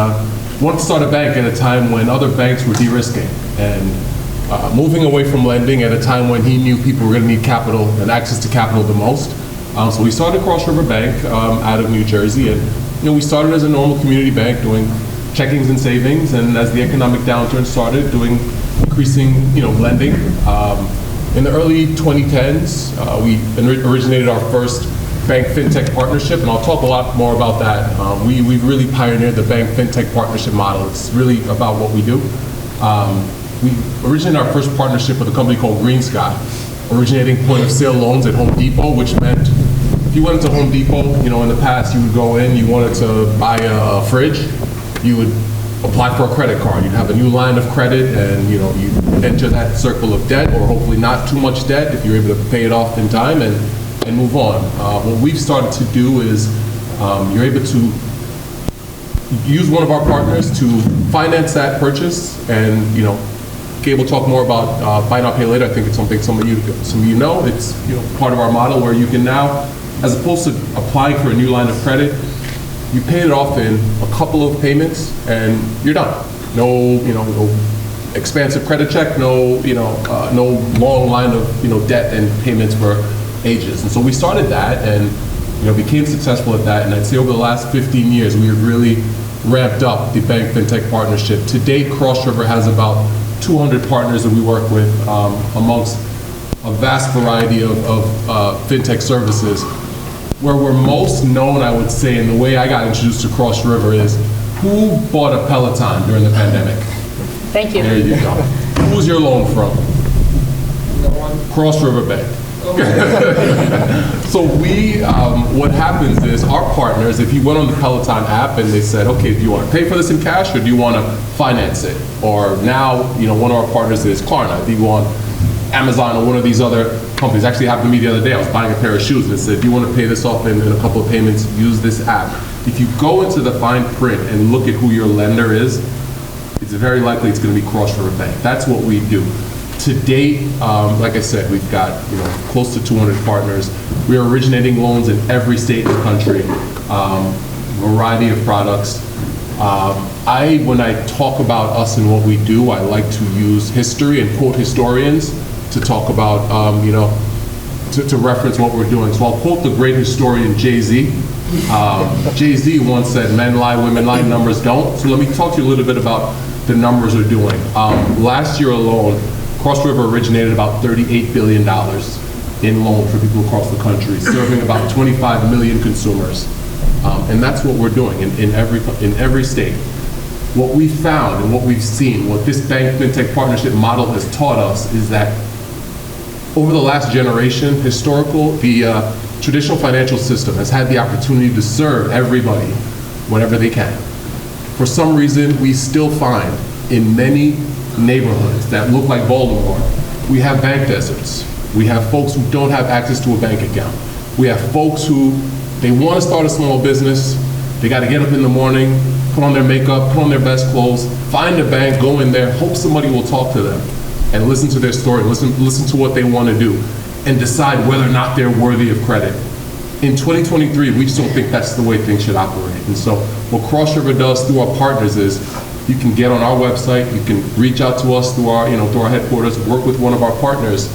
wanted to start a bank at a time when other banks were de-risking and moving away from lending at a time when he knew people were going to need capital and access to capital the most. So we started Cross River Bank out of New Jersey, and we started as a normal community bank doing checkings and savings, and as the economic downturn started, doing increasing lending. In the early 2010s, we originated our first bank FinTech partnership, and I'll talk a lot more about that. We've really pioneered the bank FinTech partnership model. It's really about what we do. We originated our first partnership with a company called Green Sky, originating point of sale loans at Home Depot, which meant if you went into Home Depot, in the past you would go in, you wanted to buy a fridge, you would apply for a credit card. You'd have a new line of credit and you enter that circle of debt, or hopefully not too much debt if you're able to pay it off in time and move on. What we've started to do is you're able to use one of our partners to finance that purchase, and Gabe will talk more about buy now, pay later. I think it's something some of you know. It's part of our model where you can now, as opposed to applying for a new line of credit, you pay it off in a couple of payments and you're done. No expansive credit check, no long line of debt and payments for ages. And so we started that and became successful at that. And I'd say over the last 15 years, we have really ramped up the bank FinTech partnership. To date, Cross River has about 200 partners that we work with amongst a vast variety of FinTech services. Where we're most known, I would say, and the way I got introduced to Cross River is, who bought a Peloton during the pandemic? Thank you. There you go. Who's your loan from? Cross River Bank. So what happens is our partners, if you went on the Peloton app and they said, okay, do you want to pay for this in cash or do you want to finance it? Or now, one of our partners is Klarna. Do you want Amazon or one of these other companies? Actually happened to me the other day. I was buying a pair of shoes and it said, do you want to pay this off in a couple of payments? Use this app. If you go into the fine print and look at who your lender is, it's it's very likely it's going to be Cross River Bank. That's what we do. To date, like I said, we've got close to 200 partners. We are originating loans in every state in the country, variety of products. When I talk about us and what we do, I like to use history and quote historians to talk about, to reference what we're doing. So I'll quote the great historian Jay-Z. Jay-Z once said, "Men lie, women lie, numbers don't." So let me talk to you a little bit about the numbers we're doing. Last year alone, Cross River originated about $38 billion in loans for people across the country, serving about 25 million consumers. And that's what we're doing in every state. What we found and what we've seen, what this bank fintech partnership model has taught us is that over the last generation, the traditional financial system has had the opportunity to serve everybody whenever they can. For some reason, we still find in many neighborhoods that look like Baltimore, we have bank deserts. We have folks who don't have access to a bank account. We have folks who, they want to start a small business, they got to get up in the morning, put on their makeup, put on their best clothes, find a bank, go in there, hope somebody will talk to them and listen to their story, listen to what they want to do, and decide whether or not they're worthy of credit. In 2023, we just don't think that's the way things should operate. And so what Cross River does through our partners is you can get on our website, you can reach out to us through our headquarters, work with one of our partners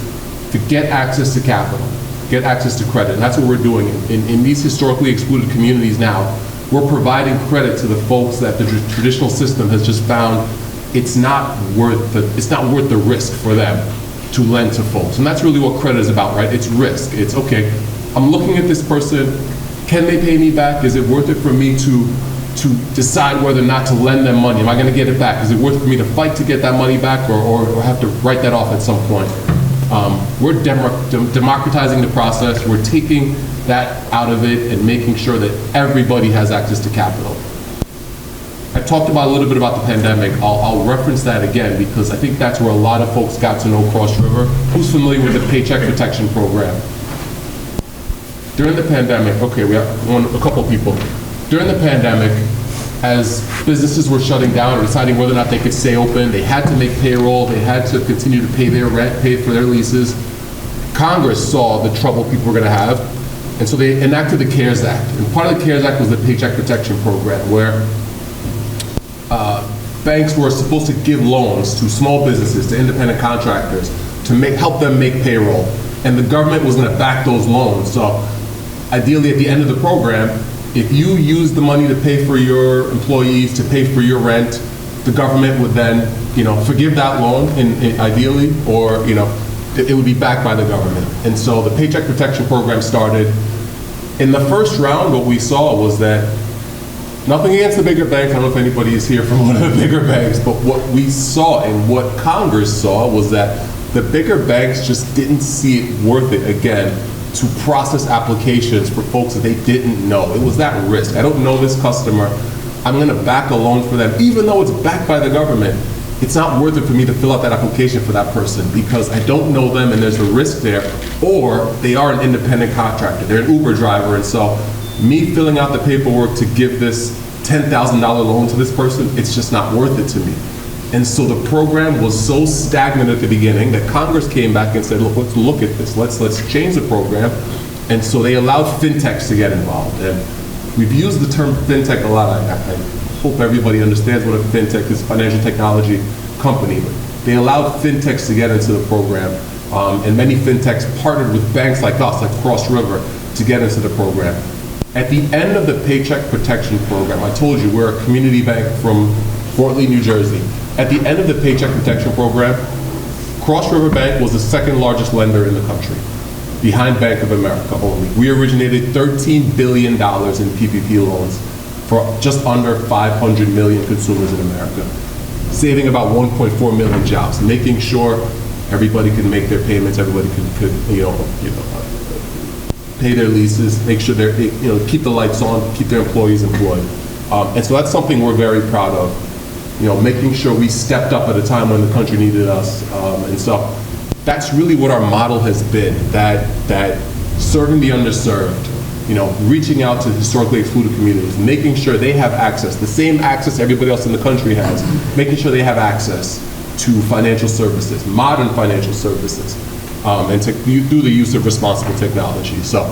to get access to capital, get access to credit. And that's what we're doing. In these historically excluded communities now, we're providing credit to the folks that the traditional system has just found it's not worth the risk for them to lend to folks. And that's really what credit is about, right? It's risk. It's, okay, I'm looking at this person, can they pay me back? Is it worth it for me to decide whether or not to lend them money? Am I going to get it back? Is it worth it for me to fight to get that money back or have to write that off at some point? We're democratizing the process. We're taking that out of it and making sure that everybody has access to capital. I talked about a little bit about the pandemic. I'll reference that again because I think that's where a lot of folks got to know Cross River. Who's familiar with the Paycheck Protection Program? During the pandemic, okay, we have a couple people. During the pandemic, as businesses were shutting down or deciding whether or not they could stay open, they had to make payroll, they had to continue to pay their rent, pay for their leases. Congress saw the trouble people were going to have, and so they enacted the CARES Act. And part of the CARES Act was the Paycheck Protection Program, where banks were supposed to give loans to small businesses, to independent contractors, to help them make payroll. And the government was going to back those loans. So ideally, at the end of the program, if you use the money to pay for your employees, to pay for your rent, the government would then, forgive that loan, ideally, or it would be backed by the government. And so the Paycheck Protection Program started. In the first round, what we saw was that, nothing against the bigger banks, I don't know if anybody is here from one of the bigger banks, but what we saw and what Congress saw was that the bigger banks just didn't see it worth it, again, to process applications for folks that they didn't know. It was that risk. I don't know this customer. I'm going to back a loan for them. Even though it's backed by the government, it's not worth it for me to fill out that application for that person because I don't know them and there's a risk there, or they are an independent contractor. They're an Uber driver, and so me filling out the paperwork to give this $10,000 loan to this person, it's just not worth it to me. And so the program was so stagnant at the beginning that Congress came back and said, look, let's look at this. Let's change the program. And so they allowed FinTechs to get involved. And we've used the term FinTech a lot. I hope everybody understands what a FinTech is, financial technology company. They allowed FinTechs to get into the program. And many FinTechs partnered with banks like us, like Cross River, to get into the program. At the end of the Paycheck Protection Program, I told you we're a community bank from Fort Lee, New Jersey. At the end of the Paycheck Protection Program, Cross River Bank was the second largest lender in the country, behind Bank of America only. We originated $13 billion in PPP loans for just under 500 million consumers in America, saving about 1.4 million jobs, making sure everybody can make their payments, everybody could pay their leases, make sure they're, keep the lights on, keep their employees employed. And so that's something we're very proud of, making sure we stepped up at a time when the country needed us. And so that's really what our model has been, that serving the underserved, reaching out to historically excluded communities, making sure they have access, the same access everybody else in the country has, making sure they have access to financial services, modern financial services, and through the use of responsible technology. So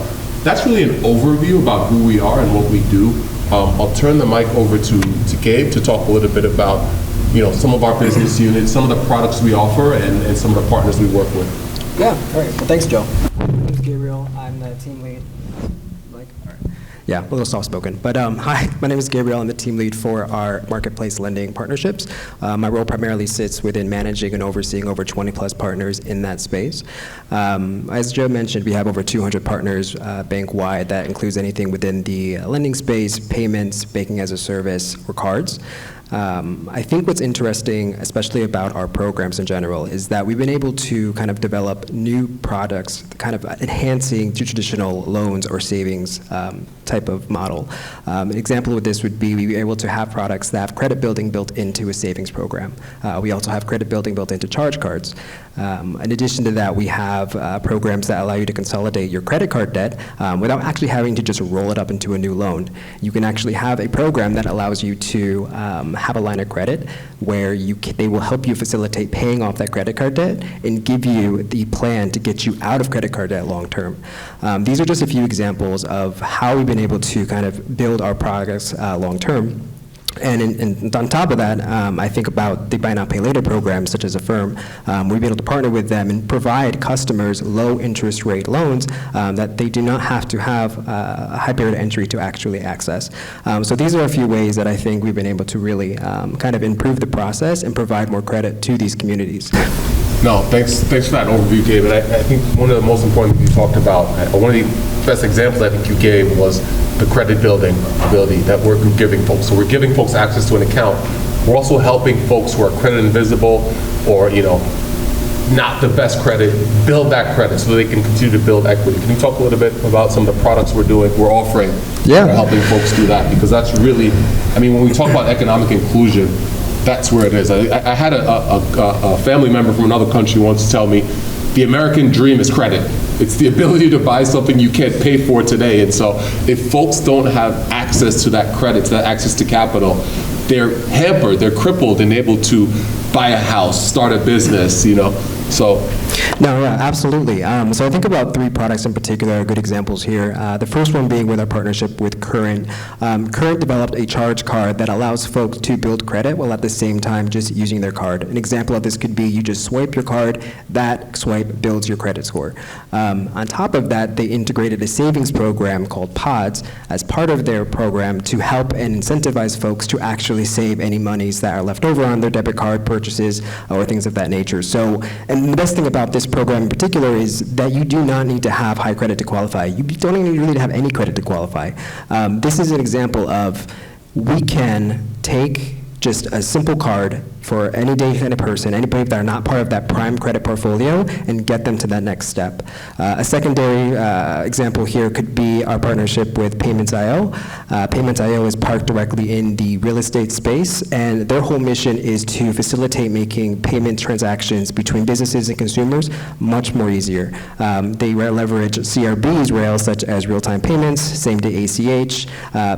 that's really an overview about who we are and what we do. I'll turn the mic over to Gabe to talk a little bit about some of our business units, some of the products we offer, and some of the partners we work with. Yeah, all right. Well, thanks, Joe. My name is Gabriel. I'm the team lead. Yeah, a little soft-spoken. But hi, my name is Gabriel. I'm the team lead for our marketplace lending partnerships. My role primarily sits within managing and overseeing over 20-plus partners in that space. As Joe mentioned, we have over 200 partners bank-wide. That includes anything within the lending space, payments, banking as a service, or cards. I think what's interesting, especially about our programs in general, is that we've been able to kind of develop new products, kind of enhancing to traditional loans or savings type of model. An example of this would be we were able to have products that have credit building built into a savings program. We also have credit building built into charge cards. In addition to that, we have programs that allow you to consolidate your credit card debt without actually having to just roll it up into a new loan. You can actually have a program that allows you to have a line of credit where they will help you facilitate paying off that credit card debt and give you the plan to get you out of credit card debt long term. These are just a few examples of how we've been able to kind of build our products long term. And on top of that, I think about the buy now, pay later programs, such as Affirm. We've been able to partner with them and provide customers low interest rate loans that they do not have to have a high barrier to entry to actually access. So these are a few ways that I think we've been able to really kind of improve the process and provide more credit to these communities. No, thanks for that overview, Gabe. And I think one of the most important things you talked about, one of the best examples I think you gave was the credit building ability that we're giving folks. So we're giving folks access to an account. We're also helping folks who are credit invisible or, not the best credit, build that credit so they can continue to build equity. Can you talk a little bit about some of the products we're offering, Yeah. helping folks do that? Because that's really, when we talk about economic inclusion, that's where it is. I had a family member from another country once tell me, the American dream is credit. It's the ability to buy something you can't pay for today. And so if folks don't have access to that credit, to that access to capital, they're hampered, they're crippled and able to buy a house, start a business, So. No, yeah, absolutely. So I think about three products in particular are good examples here. The first one being with our partnership with Current. Current developed a charge card that allows folks to build credit while at the same time just using their card. An example of this could be you just swipe your card, that swipe builds your credit score. On top of that, they integrated a savings program called Pods as part of their program to help and incentivize folks to actually save any monies that are left over on their debit card purchases or things of that nature. So, and the best thing about this program in particular is that you do not need to have high credit to qualify. You don't even really have any credit to qualify. This is an example of we can take just a simple card for any day kind of person, anybody that are not part of that prime credit portfolio, and get them to that next step. A secondary example here could be our partnership with Payments.io. Payments.io is parked directly in the real estate space, and their whole mission is to facilitate making payment transactions between businesses and consumers much more easier. They leverage CRB's rails such as real-time payments, same-day ACH,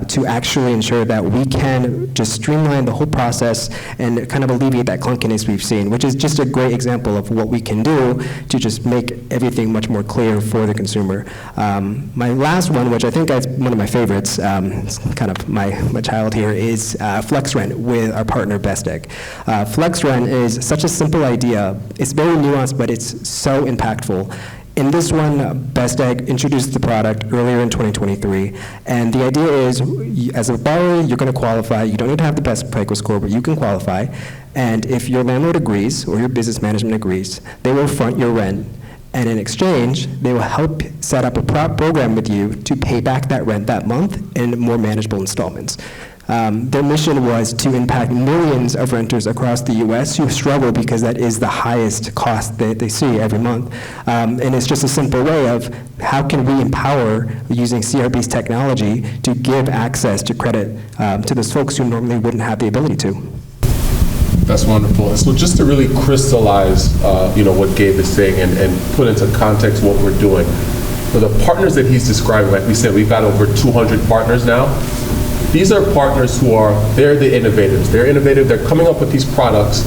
to actually ensure that we can just streamline the whole process and kind of alleviate that clunkiness we've seen, which is just a great example of what we can do to just make everything much more clear for the consumer. My last one, which I think is one of my favorites, it's kind of my child here, is FlexRent with our partner Best Egg. FlexRent is such a simple idea. It's very nuanced, but it's so impactful. In this one, Best Egg introduced the product earlier in 2023, and the idea is, as a borrower, you're going to qualify. You don't need to have the best FICO score, but you can qualify. And if your landlord agrees or your business management agrees, they will front your rent. And in exchange, they will help set up a program with you to pay back that rent that month in more manageable installments. Their mission was to impact millions of renters across the U.S. who struggle because that is the highest cost that they see every month. And it's just a simple way of how can we empower using CRB's technology to give access to credit to those folks who normally wouldn't have the ability to. That's wonderful. So just to really crystallize, what Gabe is saying and put into context what we're doing. But the partners that he's describing, like we said, we've got over 200 partners now. These are partners they're the innovators. They're innovative, they're coming up with these products,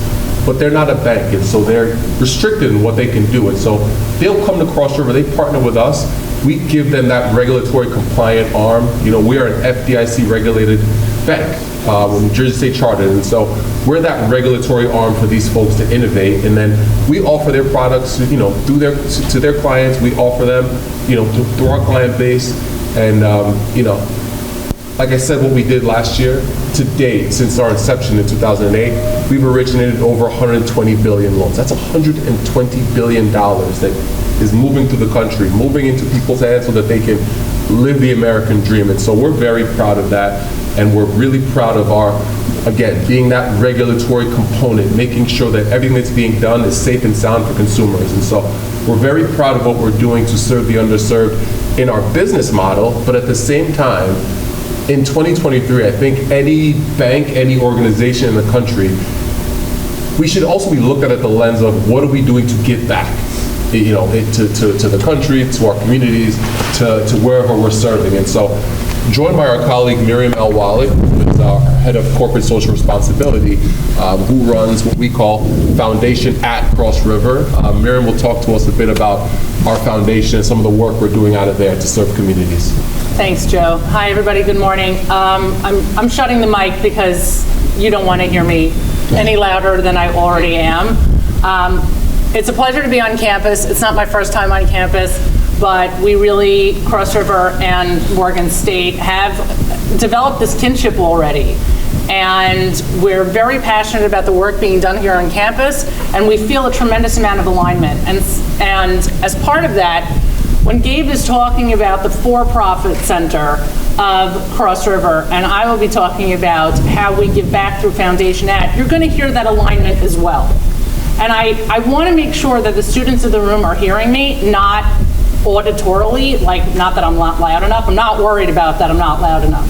but they're not a bank, and so they're restricted in what they can do. And so they'll come to Cross River, they partner with us, we give them that regulatory compliant arm. You know, we are an FDIC regulated bank, New Jersey State chartered, and so we're that regulatory arm for these folks to innovate, and then we offer their products, you know, to their clients. We offer them, you know, through our client base, and you know, like I said, what we did last year, to date, since our inception in 2008, we've originated over 120 billion loans. That's $120 billion that is moving through the country, moving into people's hands so that they can live the American dream. And so we're very proud of that, and we're really proud of our, again, being that regulatory component, making sure that everything that's being done is safe and sound for consumers. And so we're very proud of what we're doing to serve the underserved in our business model, but at the same time, in 2023, I think any bank, any organization in the country, we should also be looked at the lens of what are we doing to give back, you know, to the country, to our communities, to wherever we're serving. And so, joined by our colleague Miriam El Walid, who is our head of corporate social responsibility, who runs what we call Foundation at Cross River. Miriam will talk to us a bit about our foundation and some of the work we're doing out of there to serve communities. Thanks, Joe. Hi, everybody. Good morning. I'm shutting the mic because you don't want to hear me any louder than I already am. It's a pleasure to be on campus. It's not my first time on campus, but we really, Cross River and Morgan State, have developed this kinship already. And we're very passionate about the work being done here on campus, and we feel a tremendous amount of alignment. And as part of that, when Gabe is talking about the for-profit center of Cross River, and I will be talking about how we give back through Foundation At, you're going to hear that alignment as well. And I want to make sure that the students in the room are hearing me, not auditorily, like not that I'm not loud enough. I'm not worried about that I'm not loud enough.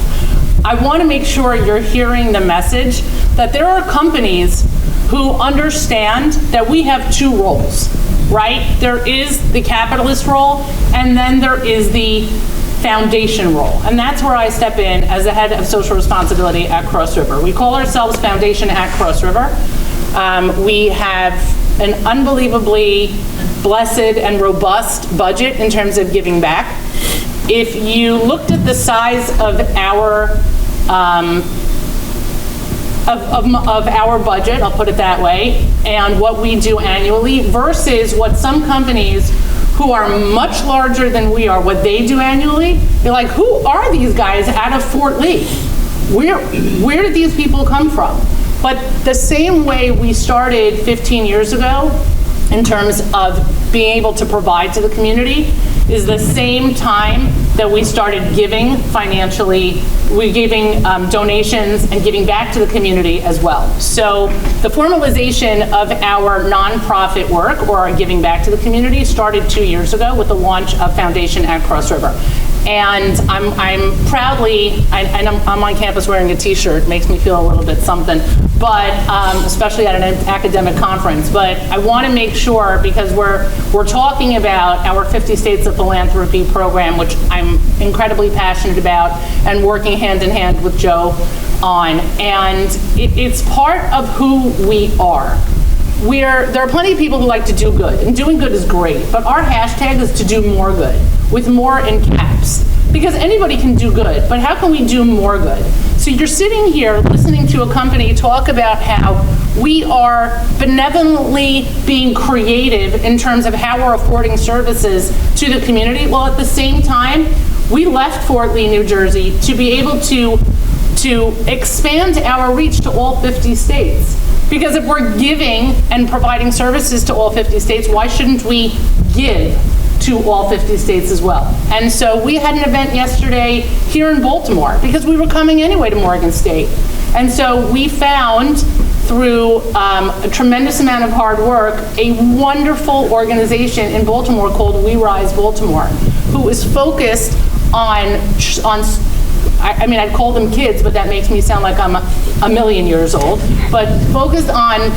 I want to make sure you're hearing the message that there are companies who understand that we have two roles, right? There is the capitalist role, and then there is the foundation role. And that's where I step in as the head of social responsibility at Cross River. We call ourselves Foundation at Cross River. We have an unbelievably blessed and robust budget in terms of giving back. If you looked at the size of our of our budget, I'll put it that way, and what we do annually versus what some companies who are much larger than we are, what they do annually, you're like, who are these guys out of Fort Lee? Where did these people come from? But the same way we started 15 years ago in terms of being able to provide to the community is the same time that we started giving financially, we're giving donations and giving back to the community as well. So the formalization of our nonprofit work or our giving back to the community started 2 years ago with the launch of Foundation at Cross River. And I'm proudly, and I'm on campus wearing a t-shirt, makes me feel a little bit something, but especially at an academic conference. But I want to make sure, because we're talking about our 50 States of Philanthropy program, which I'm incredibly passionate about and working hand in hand with Joe on. And it's part of who we are. There are plenty of people who like to do good, and doing good is great, but our hashtag is to do more good, with more in caps. Because anybody can do good, but how can we do more good? So you're sitting here listening to a company talk about how we are benevolently being creative in terms of how we're affording services to the community, while at the same time, we left Fort Lee, New Jersey to be able to expand our reach to all 50 states. Because if we're giving and providing services to all 50 states, why shouldn't we give to all 50 states as well? And so we had an event yesterday here in Baltimore because we were coming anyway to Morgan State. And so we found, through a tremendous amount of hard work, a wonderful organization in Baltimore called We Rise Baltimore, who is focused on I mean, I'd call them kids, but that makes me sound like I'm a million years old, but focused on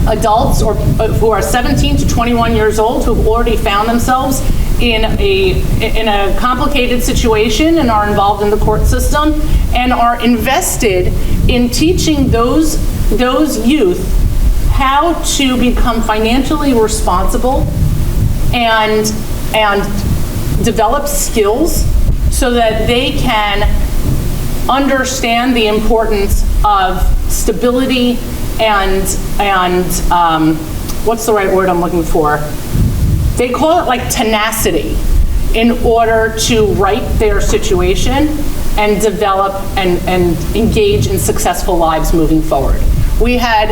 adults who are 17 to 21 years old who've already found themselves in a complicated situation and are involved in the court system and are invested in teaching those youth how to become financially responsible and develop skills so that they can understand the importance of stability and what's the right word I'm looking for? They call it like tenacity in order to right their situation and develop and engage in successful lives moving forward. We had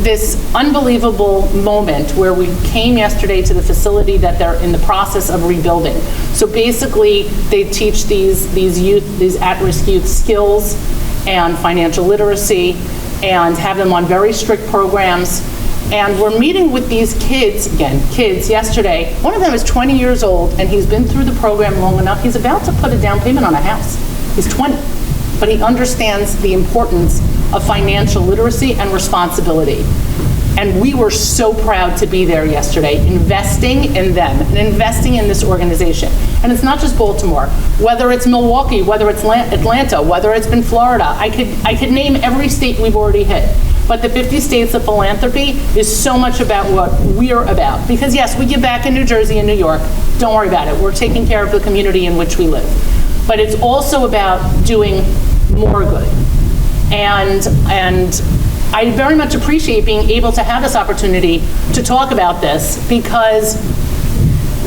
this unbelievable moment where we came yesterday to the facility that they're in the process of rebuilding. So basically, they teach these at-risk youth skills and financial literacy and have them on very strict programs. And we're meeting with these kids yesterday. One of them is 20 years old, and he's been through the program long enough. He's about to put a down payment on a house. He's 20, but he understands the importance of financial literacy and responsibility. And we were so proud to be there yesterday, investing in them and investing in this organization. And it's not just Baltimore. Whether it's Milwaukee, whether it's Atlanta, whether it's been Florida, I could name every state we've already hit. But the 50 States of Philanthropy is so much about what we're about. Because yes, we give back in New Jersey and New York. Don't worry about it. We're taking care of the community in which we live. But it's also about doing more good. And I very much appreciate being able to have this opportunity to talk about this, because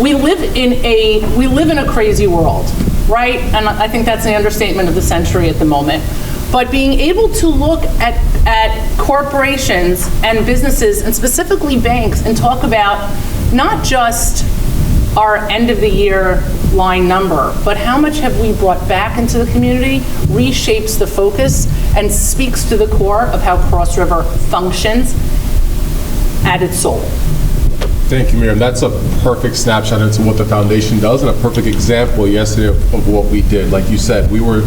we live in a crazy world, right? And I think that's the understatement of the century at the moment. But being able to look at corporations and businesses, and specifically banks, and talk about not just our end of the year line number, but how much have we brought back into the community, reshapes the focus, and speaks to the core of how Cross River functions at its soul. Thank you, Miriam. That's a perfect snapshot into what the foundation does, and a perfect example yesterday of what we did. Like you said, we were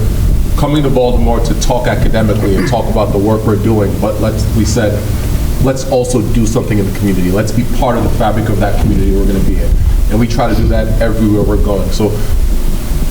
coming to Baltimore to talk academically and talk about the work we're doing, but we said, let's also do something in the community. Let's be part of the fabric of that community we're going to be in. And we try to do that everywhere we're going. So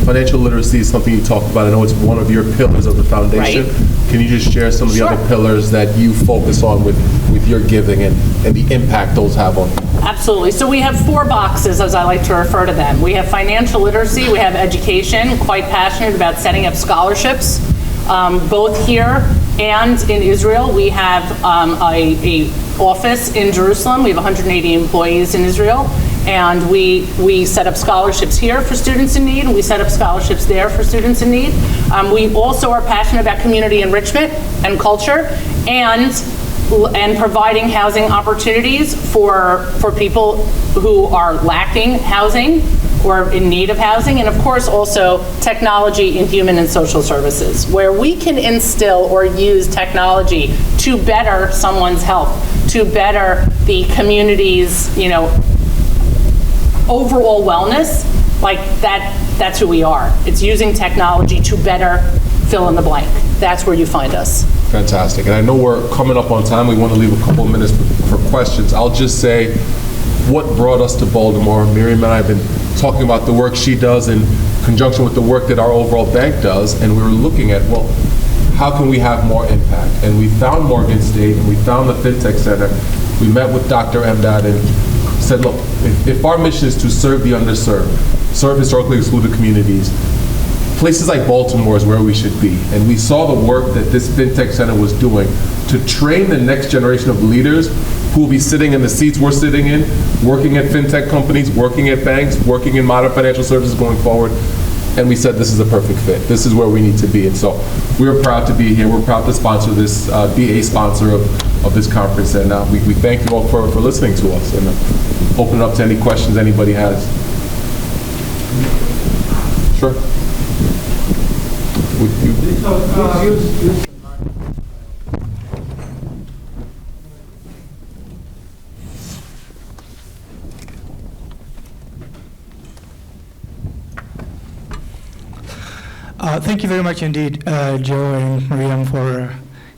financial literacy is something you talked about. I know it's one of your pillars of the foundation. Right. Can you just share some of the Sure. other pillars that you focus on with your giving and the impact those have on you? Absolutely. So we have 4 boxes, as I like to refer to them. We have financial literacy, we have education, quite passionate about setting up scholarships, both here and in Israel. We have a office in Jerusalem. We have 180 employees in Israel. And we set up scholarships here for students in need, and we set up scholarships there for students in need. We also are passionate about community enrichment and culture, and providing housing opportunities for people who are lacking housing or in need of housing, and of course also technology in human and social services, where we can instill or use technology to better someone's health, to better the community's, overall wellness. Like that's who we are. It's using technology to better fill in the blank. That's where you find us. Fantastic. And I know we're coming up on time. We want to leave a couple of minutes for questions. I'll just say what brought us to Baltimore. Miriam and I have been talking about the work she does in conjunction with the work that our overall bank does, and we were looking at, well, how can we have more impact? And we found Morgan State, and we found the FinTech Center. We met with Dr. Emdad and said, look, if our mission is to serve the underserved, serve historically excluded communities, places like Baltimore is where we should be. And we saw the work that this FinTech Center was doing to train the next generation of leaders who will be sitting in the seats we're sitting in, working at FinTech companies, working at banks, working in modern financial services going forward. And we said, this is a perfect fit. This is where we need to be. And so we're proud to be here. We're proud to sponsor this, be a sponsor of this conference. And we thank you all for listening to us, and open it up to any questions anybody has. Sure. Would you? Thank you very much indeed, Joe and Miriam, for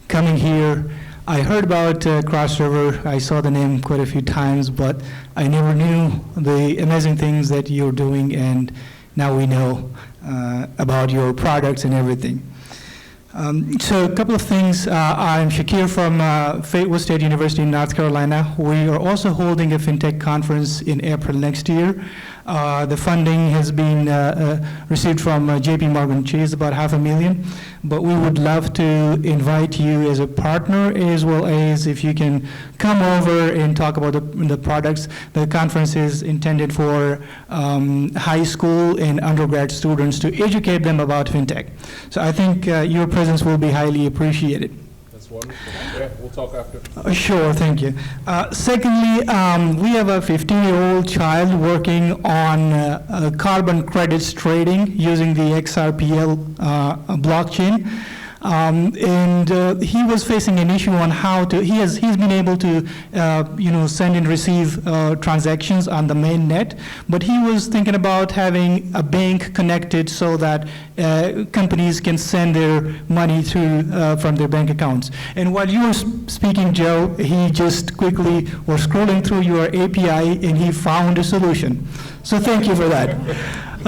coming here. I heard about Cross River. I saw the name quite a few times, but I never knew the amazing things that you're doing, and now we know about your products and everything. So a couple of things. I'm Shakir from Fayetteville State University in North Carolina. We are also holding a FinTech conference in April next year. The funding has been received from JP Morgan Chase, about $500,000. But we would love to invite you as a partner, as well as if you can come over and talk about the products. The conference is intended for high school and undergrad students to educate them about FinTech. So I think your presence will be highly appreciated. That's wonderful. Yeah, we'll talk after. Sure, thank you. Secondly, we have a 15-year-old child working on carbon credits trading using the XRPL blockchain. And he was facing an issue on how to, he's been able to, send and receive transactions on the main net, but he was thinking about having a bank connected so that companies can send their money through from their bank accounts. And while you were speaking, Joe, he just quickly was scrolling through your API and he found a solution. So thank you for that.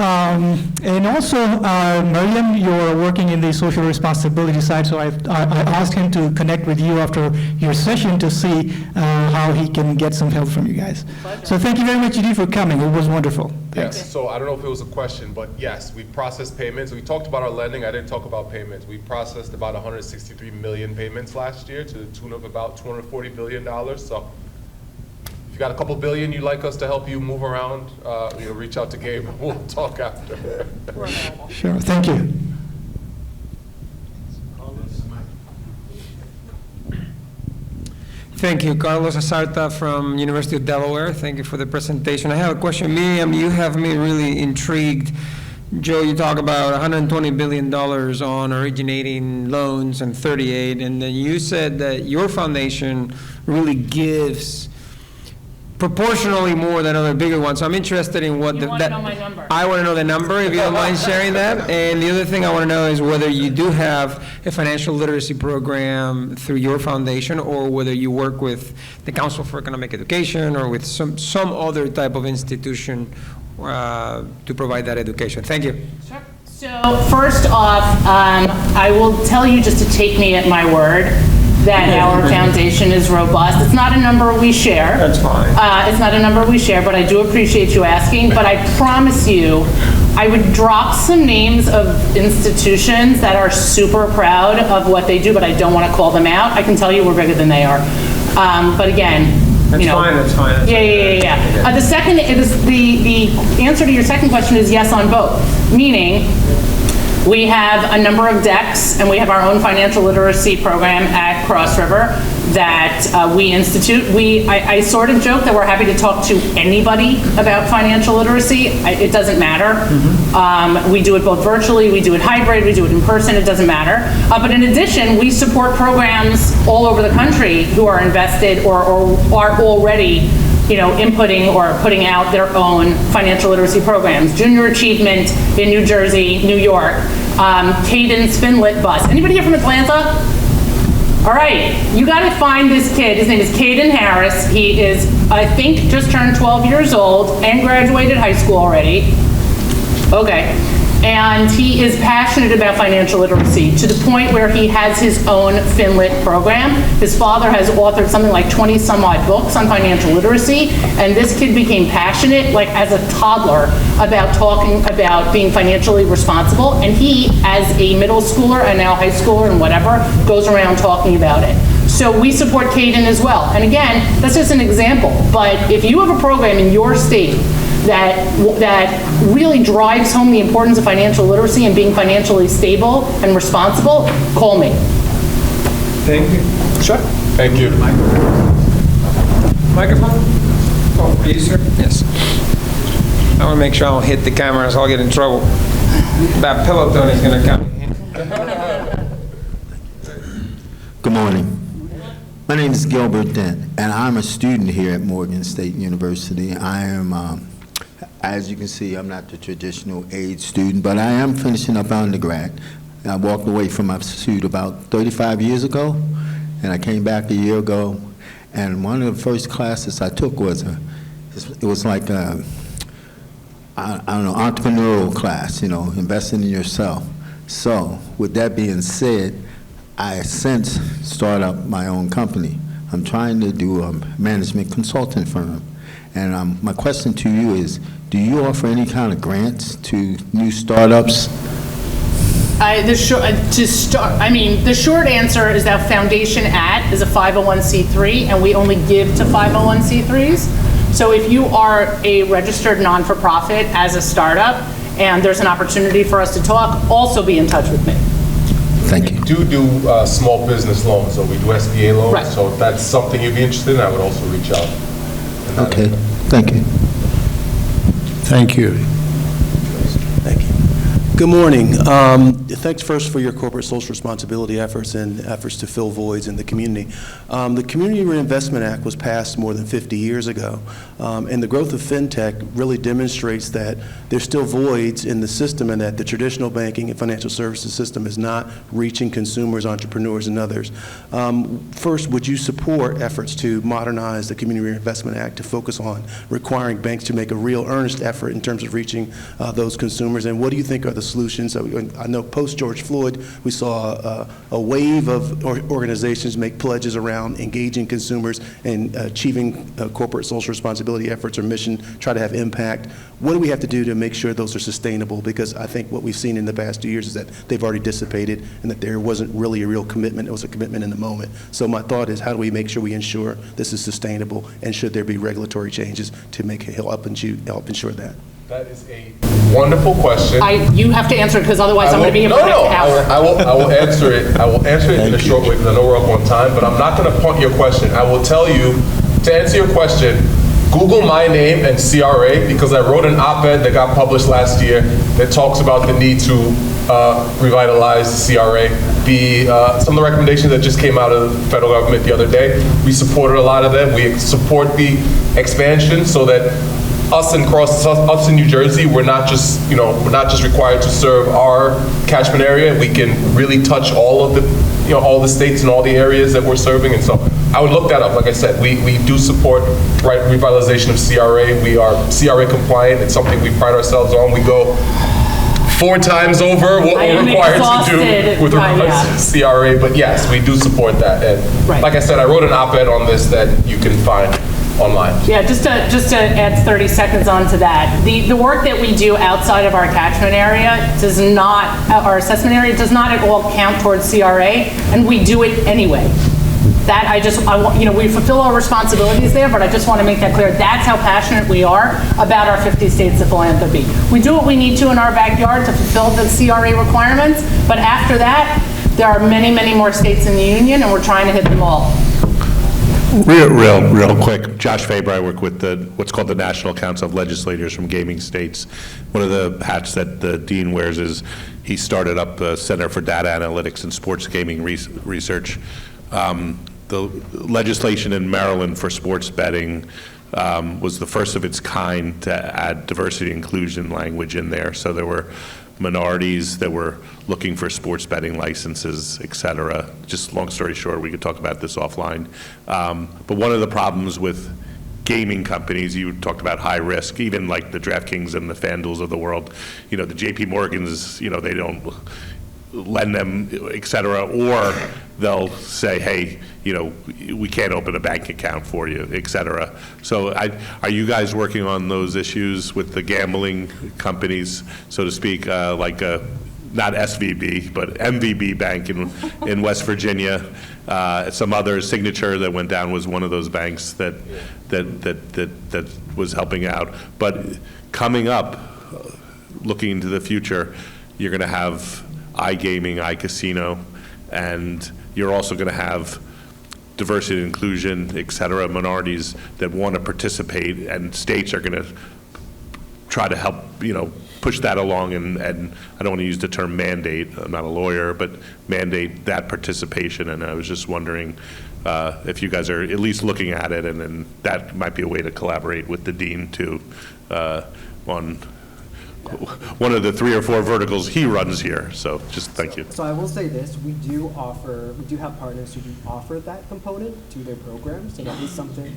And also, Maryam, you're working in the social responsibility side, so I asked him to connect with you after your session to see how he can get some help from you guys. So thank you very much indeed for coming. It was wonderful. Thanks. Yes, so I don't know if it was a question, but yes, we processed payments. We talked about our lending. I didn't talk about payments. We processed about 163 million payments last year to the tune of about $240 billion. So if you got a couple billion you'd like us to help you move around, reach out to Gabe. We'll talk after. Sure, thank you. Thank you, Carlos Asarta from University of Delaware. Thank you for the presentation. I have a question. Miriam, you have me really intrigued. Joe, you talk about $120 billion on originating loans and 38, and then you said that your foundation really gives proportionally more than other bigger ones. So I'm interested in what You want to know my number. I want to know the number, if you don't mind sharing that. And the other thing I want to know is whether you do have a financial literacy program through your foundation, or whether you work with the Council for Economic Education or with some other type of institution to provide that education. Thank you. Sure. So first off, I will tell you, just to take me at my word, that our foundation is robust. It's not a number we share. That's fine. It's not a number we share, but I do appreciate you asking. But I promise you, I would drop some names of institutions that are super proud of what they do, but I don't want to call them out. I can tell you we're bigger than they are. But again, That's fine, that's fine. Yeah. The second is the answer to your second question is yes on both. Meaning, we have a number of decks, and we have our own financial literacy program at Cross River that we institute. I sort of joke that we're happy to talk to anybody about financial literacy. It doesn't matter. We do it both virtually, we do it hybrid, we do it in person, it doesn't matter. But in addition, we support programs all over the country who are invested or are already inputting or putting out their own financial literacy programs. Junior Achievement in New Jersey, New York, Caden's FinLit Bus. Anybody here from Atlanta? All right, you gotta find this kid. His name is Caden Harris. He is, I think, just turned 12 years old and graduated high school already. Okay. And he is passionate about financial literacy to the point where he has his own FinLit program. His father has authored something like 20 some odd books on financial literacy, and this kid became passionate, like as a toddler, about talking about being financially responsible, and he, as a middle schooler and now high schooler and whatever, goes around talking about it. So we support Caden as well. And again, that's just an example, but if you have a program in your state that really drives home the importance of financial literacy and being financially stable and responsible, call me. Thank you. Sure. Thank you. Microphone? Oh, for you, sir? Yes. I want to make sure I don't hit the camera, so I'll get in trouble. That pillow tone is going to come. Good morning. My name is Gilbert Dent, and I'm a student here at Morgan State University. I am, as you can see, I'm not the traditional age student, but I am finishing up undergrad. I walked away from my pursuit about 35 years ago, and I came back a year ago, and one of the first classes I took was it was like a, I don't know, entrepreneurial class, you know, investing in yourself. So with that being said, I since started up my own company. I'm trying to do a management consulting firm. And my question to you is, do you offer any kind of grants to new startups? The short answer is that Foundation is a 501c3, and we only give to 501c3s. So if you are a registered non-for-profit as a startup, and there's an opportunity for us to talk, also be in touch with me. Thank you. We do small business loans, so we do SBA loans. Right. So if that's something you'd be interested in, I would also reach out. Okay, thank you. Thank you. Thank you. Good morning. Thanks first for your corporate social responsibility efforts and efforts to fill voids in the community. The Community Reinvestment Act was passed more than 50 years ago, and the growth of FinTech really demonstrates that there's still voids in the system and that the traditional banking and financial services system is not reaching consumers, entrepreneurs, and others. First, would you support efforts to modernize the Community Reinvestment Act to focus on requiring banks to make a real earnest effort in terms of reaching those consumers, and what do you think are the solutions? I know post-George Floyd, we saw a wave of organizations make pledges around engaging consumers and achieving corporate social responsibility efforts or mission, try to have impact. What do we have to do to make sure those are sustainable? Because I think what we've seen in the past 2 years is that they've already dissipated and that there wasn't really a real commitment. It was a commitment in the moment. So my thought is, how do we make sure we ensure this is sustainable, and should there be regulatory changes to help ensure that? That is a wonderful question. You have to answer it, because otherwise I'm going to be here for the next hour. I will answer it. I will answer it in a short way, because I know we're up on time, but I'm not going to punt your question. I will tell you, to answer your question, Google my name and CRA, because I wrote an op-ed that got published last year that talks about the need to revitalize the CRA. Some of the recommendations that just came out of the federal government the other day, we supported a lot of them. We support the expansion so that us in New Jersey, we're not just required to serve our catchment area. We can really touch all of the, all the states and all the areas that we're serving. And so I would look that up. Like I said, we do support revitalization of CRA. We are CRA compliant. It's something we pride ourselves on. We go 4 times over what we're required to do with regards to CRA. But yes, we do support that. And like I said, I wrote an op-ed on this that you can find online. Yeah, just to add 30 seconds onto that, the work that we do outside of our catchment area does not, our assessment area does not at all count towards CRA, and we do it anyway. That I want, we fulfill our responsibilities there, but I just want to make that clear. That's how passionate we are about our 50 states of philanthropy. We do what we need to in our backyard to fulfill the CRA requirements, but after that, there are many, many more states in the union, and we're trying to hit them all. Real quick. Josh Faber, I work with what's called the National Council of Legislators from Gaming States. One of the hats that the dean wears is he started up the Center for Data Analytics and Sports Gaming Research. The legislation in Maryland for sports betting was the first of its kind to add diversity and inclusion language in there. So there were minorities that were looking for sports betting licenses, et cetera. Just long story short, we could talk about this offline. But one of the problems with gaming companies, you talked about high risk, even like the DraftKings and the FanDuels of the world, the JP Morgans, they don't lend them, et cetera, or they'll say, hey, we can't open a bank account for you, et cetera. So are you guys working on those issues with the gambling companies, so to speak, like not SVB, but MVB Bank in West Virginia? Some other Signature that went down was one of those banks that was helping out. But coming up, looking into the future, you're going to have iGaming, iCasino, and you're also going to have diversity and inclusion, et cetera, minorities that want to participate, and states are going to try to help, push that along, and I don't want to use the term mandate, I'm not a lawyer, but mandate that participation. And I was just wondering if you guys are at least looking at it, and then that might be a way to collaborate with the dean too on one of the 3 or 4 verticals he runs here. So just thank you. So I will say this, we do have partners who do offer that component to their programs, so that is something,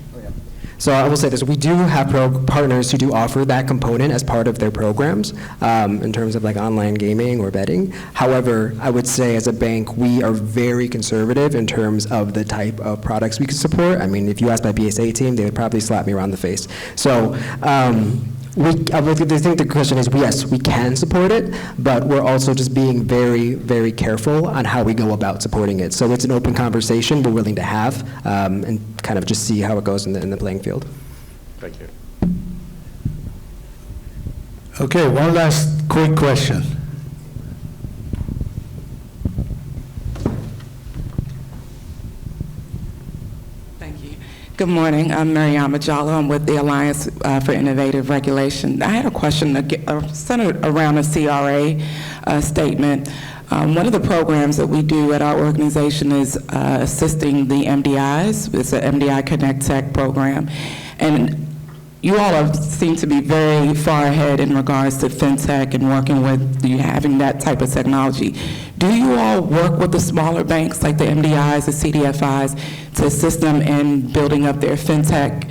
So I will say this, we do have partners who do offer that component as part of their programs in terms of like online gaming or betting. However, I would say as a bank, we are very conservative in terms of the type of products we can support. I mean, if you ask my BSA team, they would probably slap me around the face. So I think the question is, yes, we can support it, but we're also just being very, very careful on how we go about supporting it. So it's an open conversation we're willing to have and kind of just see how it goes in the playing field. Thank you. Okay, one last quick question. Thank you. Good morning. I'm Mariama Jallo. I'm with the Alliance for Innovative Regulation. I had a question centered around a CRA statement. One of the programs that we do at our organization is assisting the MDIs. It's an MDI Connect Tech program. And you all seem to be very far ahead in regards to FinTech and working with you having that type of technology. Do you all work with the smaller banks like the MDIs, the CDFIs, to assist them in building up their FinTech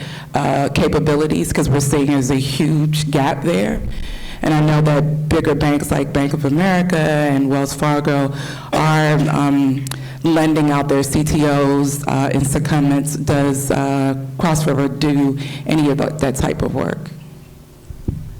capabilities? Because we're seeing there's a huge gap there. And I know that bigger banks like Bank of America and Wells Fargo are lending out their CTOs in secondments. Does Cross River do any of that type of work?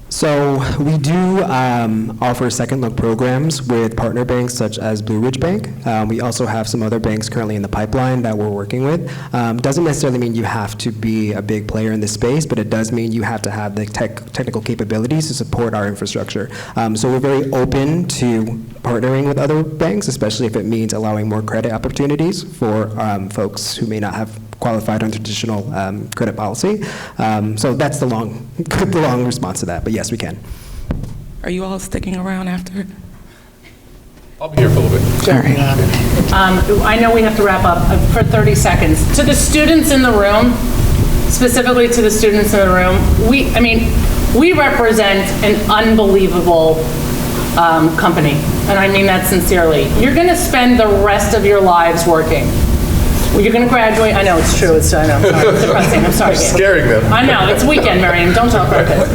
So we do offer second look programs with partner banks such as Blue Ridge Bank. We also have some other banks currently in the pipeline that we're working with. Doesn't necessarily mean you have to be a big player in this space, but it does mean you have to have the technical capabilities to support our infrastructure. So we're very open to partnering with other banks, especially if it means allowing more credit opportunities for folks who may not have qualified under traditional credit policy. So that's the long response to that, but yes, we can. Are you all sticking around after? I'll be here for a little bit. Sure. I know we have to wrap up for 30 seconds. To the students in the room, specifically to the students in the room, we represent an unbelievable company, and I mean that sincerely. You're going to spend the rest of your lives working. You're going to graduate. I know, it's true. It's depressing. I'm sorry. You're scaring them. I know. It's weekend, Miriam. Don't talk about this.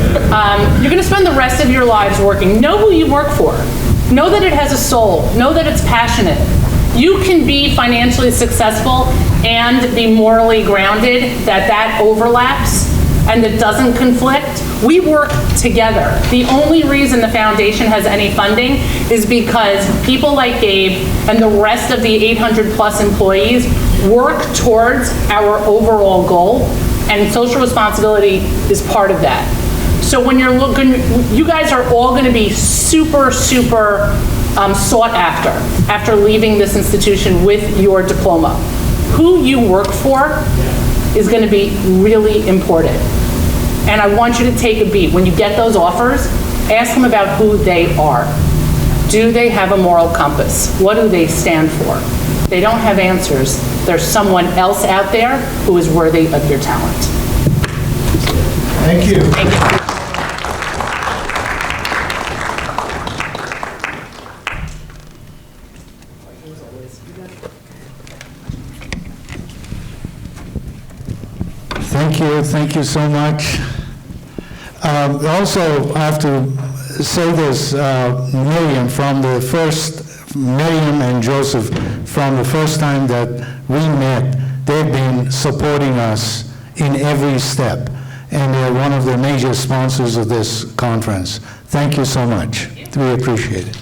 You're going to spend the rest of your lives working. Know who you work for. Know that it has a soul. Know that it's passionate. You can be financially successful and be morally grounded, that overlaps and that doesn't conflict. We work together. The only reason the foundation has any funding is because people like Gabe and the rest of the 800 plus employees work towards our overall goal, and social responsibility is part of that. So when you're looking, you guys are all going to be super, super sought after leaving this institution with your diploma. Who you work for is going to be really important. And I want you to take a beat. When you get those offers, ask them about who they are. Do they have a moral compass? What do they stand for? They don't have answers. There's someone else out there who is worthy of your talent. Thank you. Thank you. Thank you so much. Also, I have to say this, Miriam and Joseph, from the first time that we met, they've been supporting us in every step, and they're one of the major sponsors of this conference. Thank you so much. We appreciate it.